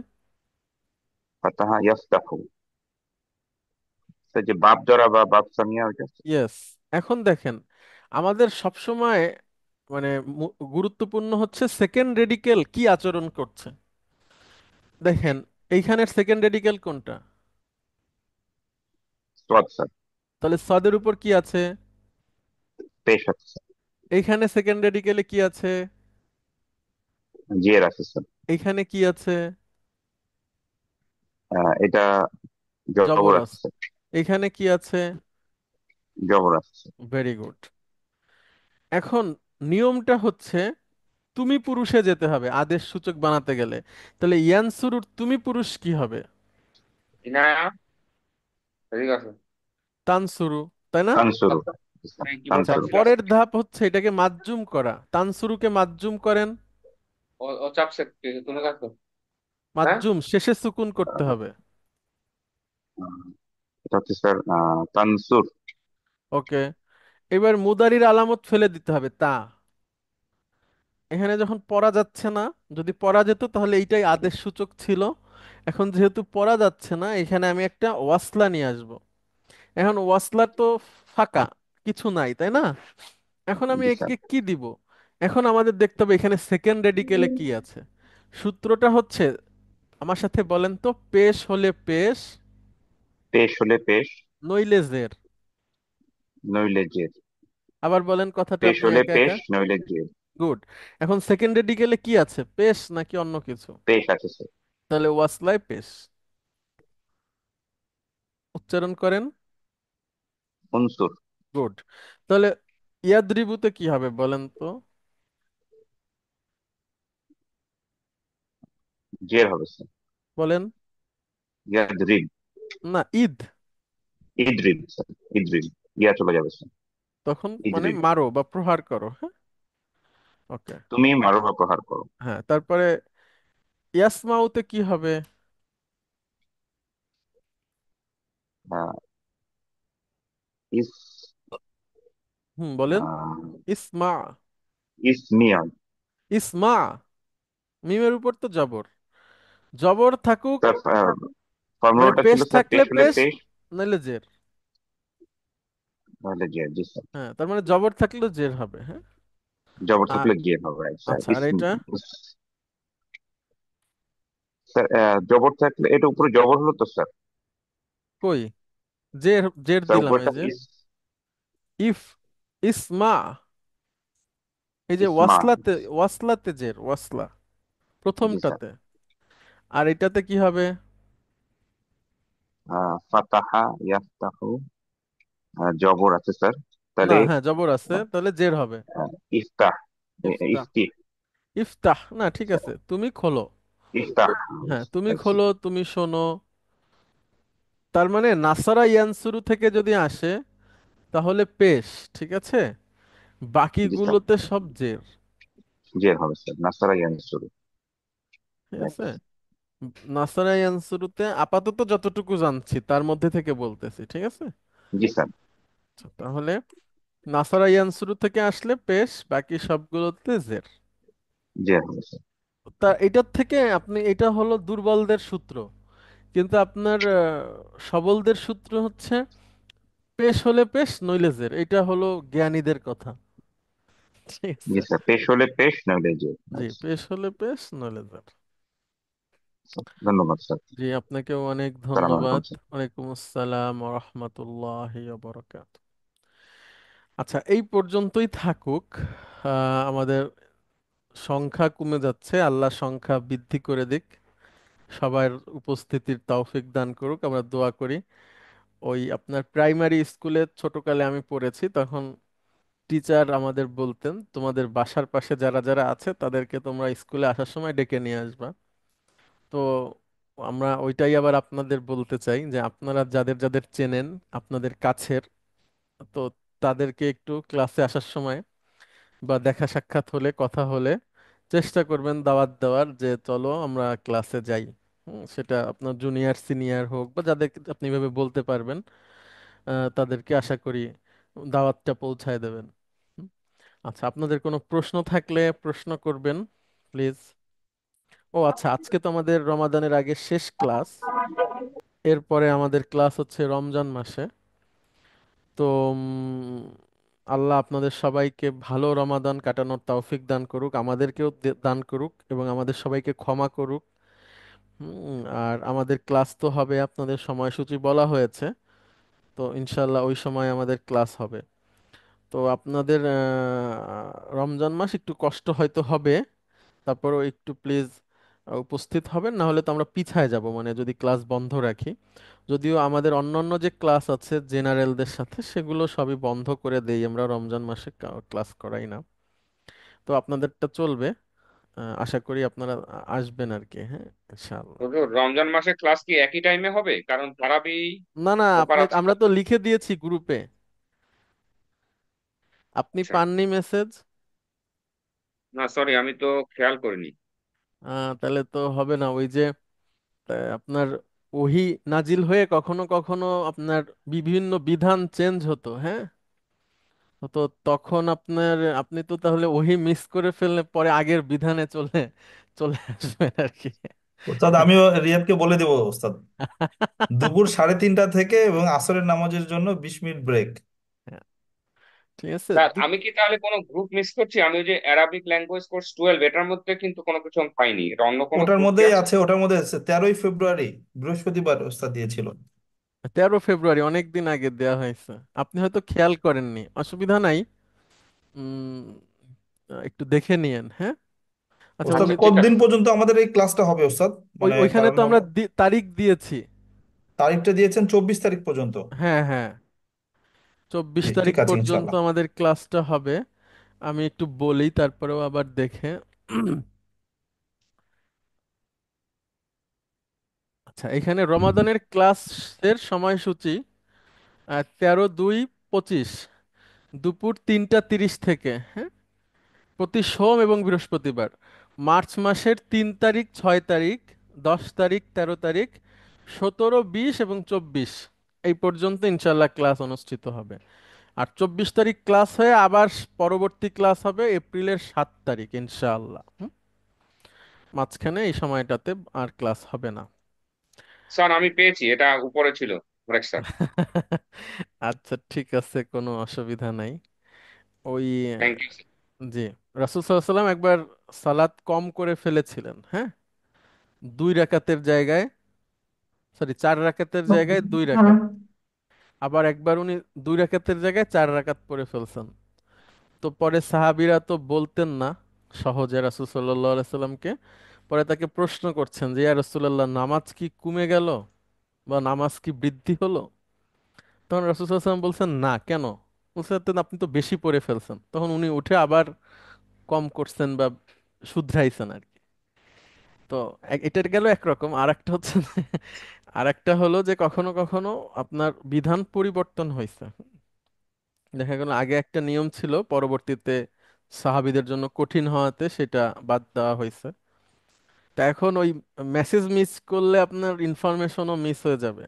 ফাতাহা ইয়াফতাহু। স্যার যে বাপ দরাবা বাপ সামিয়া ওইটা। ইয়েস। এখন দেখেন আমাদের সবসময় মানে গুরুত্বপূর্ণ হচ্ছে সেকেন্ড রেডিকেল কি আচরণ করছে। দেখেন এইখানের সেকেন্ড রেডিকেল কোনটা? সোয়াদ স্যার। তাহলে সদের উপর কি আছে? পেশ আছে স্যার। এইখানে সেকেন্ড রেডিকেলে কি আছে? জের আছে স্যার। এইখানে কি আছে? এটা জবর জবর আছে আছে। স্যার। এইখানে কি আছে? জবর আছে স্যার। Very good. এখন নিয়মটা হচ্ছে তুমি পুরুষে যেতে হবে আদেশ সূচক বানাতে গেলে। তাহলে ইয়ানসুরুর তুমি পুরুষ কি হবে? ইনায়া ঠিক আছে। তানসুরু, তাই না? তানসুরু। কি আচ্ছা, বলছেন তানসুরু। ক্লাস? পরের ধাপ হচ্ছে এটাকে মাজ্জুম করা। তানসুরুকে মাজ্জুম করেন। ও চাপছে, তুমি কাটো। হ্যাঁ, মাজ্জুম শেষে সুকুন করতে হবে। এটা হচ্ছে স্যার তানসুর। ওকে, এবার মুদারির আলামত ফেলে দিতে হবে তা। এখানে যখন পড়া যাচ্ছে না, যদি পড়া যেত তাহলে এইটাই আদেশ সূচক ছিল। এখন যেহেতু পড়া যাচ্ছে না, এখানে আমি একটা ওয়াসলা নিয়ে আসব। এখন ওয়াসলা তো ফাঁকা, কিছু নাই, তাই না? এখন আমি জি স্যার। একে কি দিব? এখন আমাদের দেখতে হবে এখানে সেকেন্ড রেডিকেলে কি আছে। সূত্রটা হচ্ছে, আমার সাথে বলেন তো, পেশ হলে পেশ, পেশ হলে পেশ, নইলে জের। নইলে জের। আবার বলেন কথাটা পেশ আপনি হলে একা পেশ, একা। নইলে জের। গুড। এখন সেকেন্ড রেডিকেলে কি আছে, পেশ নাকি অন্য কিছু? পেশ আছে স্যার। তাহলে ওয়াসলায় পেশ। উচ্চারণ করেন। উনসুর। গুড। তাহলে ইয়াদ্রিবুতে কি হবে বলেন তো? জের হবে স্যার। বলেন। ইয়াদরিব। না, ঈদ। ইদরিব স্যার। ইদরিব। ইয়া চলে যাবে স্যার। তখন মানে ইদরিব। মারো বা প্রহার করো, হ্যাঁ। ওকে। তুমি মারো বা প্রহার করো। হ্যাঁ, তারপরে ইয়াসমাউতে কি হবে? আহ, ইস হুম, বলেন। আহ, ইসমা। ইসমিয়া। ইসমা, মিমের উপর তো জবর। জবর থাকুক, স্যার মানে ফর্মুলাটা পেশ ছিল স্যার থাকলে পেশ হলে পেশ, পেশ, নাহলে জের। তাহলে জের। জি স্যার। হ্যাঁ, তার মানে জবর থাকলেও জের হবে, হ্যাঁ। জবর আ- থাকলে জের হবে স্যার। আচ্ছা, আর এটা? স্যার জবর থাকলে এটা উপরে জবর হলো তো স্যার। কই, জের, জের স্যার দিলাম এই উপরটা যে। ইস। ইফ, ইসমা, এই যে ইসমা। ওয়াসলাতে, ওয়াসলাতে জের, ওয়াসলা জি স্যার। প্রথমটাতে। আর এটাতে কি হবে? ফাতাহা ইয়াফতাহু। জবর আছে স্যার। না, তাহলে হ্যাঁ জবর আছে, তাহলে জের হবে। ইফতাহ। ইফতাহ। ইফতিহ। ইফতাহ না, ঠিক আছে, তুমি খোলো। ইফতাহ। হ্যাঁ, তুমি আচ্ছা। খোলো, তুমি শোনো। তার মানে নাসারা ইয়ানসুরু থেকে যদি আসে তাহলে পেশ, ঠিক আছে। জি স্যার। বাকিগুলোতে সব জের। জের হবে স্যার, নাসারা ইয়ানসুরু। ঠিক আছে। নাসারা ইয়ানসুরুতে আপাতত যতটুকু জানছি তার মধ্যে থেকে বলতেছি, ঠিক আছে। জি স্যার। আচ্ছা, তাহলে নাসারা ইয়ানসুরু থেকে আসলে পেশ, বাকি সবগুলোতে জের। জি হবে স্যার। তা এটার থেকে আপনি, এটা হলো দুর্বলদের সূত্র, কিন্তু আপনার সবলদের সূত্র হচ্ছে পেশ হলে পেশ নইলে জের। এটা হলো জ্ঞানীদের কথা। ঠিক জি আছে। স্যার, পেশ হলে পেশ, নইলে যে। জি, আচ্ছা পেশ হলে পেশ নইলে জের। স্যার, ধন্যবাদ স্যার। জি, আপনাকেও অনেক সালাম আলাইকুম ধন্যবাদ। স্যার। ওয়ালাইকুম আসসালাম ওয়া রাহমাতুল্লাহি ওয়া বারাকাতুহু। আচ্ছা, এই পর্যন্তই থাকুক। আমাদের সংখ্যা কমে যাচ্ছে, আল্লাহ সংখ্যা বৃদ্ধি করে দিক, সবার উপস্থিতির তৌফিক দান করুক, আমরা দোয়া করি। ওই আপনার প্রাইমারি স্কুলে ছোটকালে আমি পড়েছি, তখন টিচার আমাদের বলতেন তোমাদের বাসার পাশে যারা যারা আছে তাদেরকে তোমরা স্কুলে আসার সময় ডেকে নিয়ে আসবা। তো আমরা ওইটাই আবার আপনাদের বলতে চাই যে আপনারা যাদের যাদের চেনেন আপনাদের কাছের, তো তাদেরকে একটু ক্লাসে আসার সময় বা দেখা সাক্ষাৎ হলে, কথা হলে চেষ্টা করবেন দাওয়াত দেওয়ার, যে চলো আমরা ক্লাসে যাই। সেটা আপনার জুনিয়র সিনিয়র হোক বা যাদেরকে আপনি এভাবে বলতে পারবেন, তাদেরকে আশা করি দাওয়াতটা পৌঁছায় দেবেন। হুম। আচ্ছা, আপনাদের কোনো প্রশ্ন থাকলে প্রশ্ন করবেন প্লিজ। ও আচ্ছা, আজকে তো আমাদের রমাদানের আগে শেষ ক্লাস, এরপরে আমাদের ক্লাস হচ্ছে রমজান মাসে। তো আল্লাহ আপনাদের সবাইকে ভালো রমাদান কাটানোর তৌফিক দান করুক, আমাদেরকেও দান করুক, এবং আমাদের সবাইকে ক্ষমা করুক। আর আমাদের ক্লাস তো হবে, আপনাদের সময়সূচি বলা হয়েছে, তো ইনশাল্লাহ ওই সময় আমাদের ক্লাস হবে। তো আপনাদের রমজান মাস একটু কষ্ট হয়তো হবে, তারপরেও একটু প্লিজ উপস্থিত হবেন, না হলে তো আমরা পিছায় যাব, মানে যদি ক্লাস বন্ধ রাখি। যদিও আমাদের অন্যান্য যে ক্লাস আছে জেনারেলদের সাথে, সেগুলো সবই বন্ধ করে দেই আমরা, রমজান মাসে ক্লাস করাই না। তো আপনাদেরটা চলবে। আশা করি আপনারা আসবেন আর কি, হ্যাঁ, ইনশাআল্লাহ। হুজুর, রমজান মাসে ক্লাস কি একই টাইমে হবে? কারণ তারাবি না না, ব্যাপার আছে তো। আমরা তো লিখে দিয়েছি গ্রুপে, আপনি আচ্ছা, পাননি মেসেজ? না সরি, আমি তো খেয়াল করিনি। তাহলে তো হবে না। ওই যে আপনার ওহী নাজিল হয়ে কখনো কখনো আপনার বিভিন্ন বিধান চেঞ্জ হতো, হ্যাঁ। তো তখন আপনি তো তাহলে ওহী মিস করে ফেললে পরে আগের বিধানে চলে চলে আসবেন আর কি। ওস্তাদ, আমিও রিয়াদকে বলে দেবো ওস্তাদ, দুপুর 3:30 থেকে এবং আসরের নামাজের জন্য 20 মিনিট ব্রেক। হ্যাঁ, ঠিক আছে। স্যার, আমি কি তাহলে কোনো গ্রুপ মিস করছি? আমি ওই যে অ্যারাবিক ল্যাঙ্গুয়েজ কোর্স 12, এটার মধ্যে কিন্তু কোনো কিছু আমি পাইনি। এটা অন্য কোনো ওটার গ্রুপ কি মধ্যেই আছে? আছে, ওটার মধ্যে আছে 13ই ফেব্রুয়ারি, বৃহস্পতিবার ওস্তাদ দিয়েছিল। 13 ফেব্রুয়ারি অনেক দিন আগে দেয়া হয়েছে, আপনি হয়তো খেয়াল করেননি, অসুবিধা নাই। উম, একটু দেখে নিয়েন, হ্যাঁ। আচ্ছা, ওস্তাদ আচ্ছা, উনি ঠিক কতদিন আছে। পর্যন্ত আমাদের এই ক্লাসটা হবে ওস্তাদ? মানে ওইখানে কারণ তো আমরা তারিখ দিয়েছি। তারিখটা দিয়েছেন 24 তারিখ পর্যন্ত। হ্যাঁ হ্যাঁ, 24 তারিখ ঠিক আছে পর্যন্ত ইনশাল্লাহ। আমাদের ক্লাসটা হবে। আমি একটু বলি, তারপরেও আবার দেখে। আচ্ছা, এখানে রমাদানের ক্লাসের সময়সূচি 13/2/25 দুপুর 3টা 30 থেকে, হ্যাঁ, প্রতি সোম এবং বৃহস্পতিবার। মার্চ মাসের 3 তারিখ, 6 তারিখ, 10 তারিখ, 13 তারিখ, 17, 20 এবং 24 এই পর্যন্ত ইনশাল্লাহ ক্লাস অনুষ্ঠিত হবে। আর 24 তারিখ ক্লাস হয়ে আবার পরবর্তী ক্লাস হবে এপ্রিলের 7 তারিখ ইনশাআল্লাহ। মাঝখানে এই সময়টাতে আর ক্লাস হবে না। স্যার, আমি পেয়েছি, এটা উপরে ছিল। Right sir. আচ্ছা, ঠিক আছে, কোনো অসুবিধা নাই। ওই থ্যাংক ইউ। জি, রাসূল সাল্লাল্লাহু আলাইহি ওয়াসাল্লাম একবার সালাত কম করে ফেলেছিলেন, হ্যাঁ, 2 রাকাতের জায়গায়, সরি 4 রাকাতের জায়গায় 2 রাকাত। আবার একবার উনি 2 রাকাতের জায়গায় 4 রাকাত পড়ে ফেলছেন। তো পরে সাহাবীরা তো বলতেন না সহজে রাসূল সাল্লাল্লাহু আলাইহি সাল্লামকে, পরে তাকে প্রশ্ন করছেন যে ইয়া রাসূলুল্লাহ, নামাজ কি কমে গেল বা নামাজ কি বৃদ্ধি হলো? তখন রাসূল সাল্লাল্লাহু আলাইহি সাল্লাম বলছেন না, কেন? বলছেন আপনি তো বেশি পড়ে ফেলছেন। তখন উনি উঠে আবার কম করছেন বা শুধরাইছেন আর কি। তো এটার গেল একরকম, আর একটা হচ্ছে আর একটা হলো যে কখনো কখনো আপনার বিধান পরিবর্তন হয়েছে। দেখা গেল আগে একটা নিয়ম ছিল, পরবর্তীতে সাহাবীদের জন্য কঠিন হওয়াতে সেটা বাদ দেওয়া হয়েছে। তা এখন ওই মেসেজ মিস করলে আপনার ইনফরমেশনও মিস হয়ে যাবে,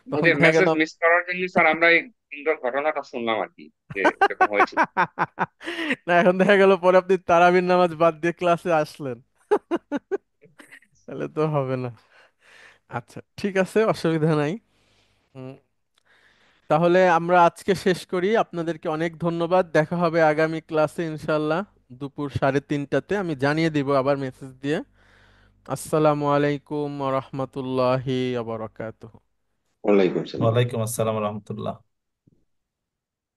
ওই তখন যে দেখা গেল। মেসেজ মিস করার জন্য স্যার আমরা এই সুন্দর ঘটনাটা শুনলাম আর কি। যে এরকম হয়েছিল। না, এখন দেখা গেল পরে আপনি তারাবির নামাজ বাদ দিয়ে ক্লাসে আসলেন। তাহলে তো হবে না। আচ্ছা, ঠিক আছে, অসুবিধা নাই। হুম, তাহলে আমরা আজকে শেষ করি। আপনাদেরকে অনেক ধন্যবাদ। দেখা হবে আগামী ক্লাসে ইনশাল্লাহ দুপুর 3:30টাতে। আমি জানিয়ে দিব আবার মেসেজ দিয়ে। আসসালামু আলাইকুম ওয়া রাহমাতুল্লাহি ওয়া বারাকাতুহু। ওয়ালাইকুম সালাম। ওয়ালাইকুম আসসালাম রহমতুল্লাহ।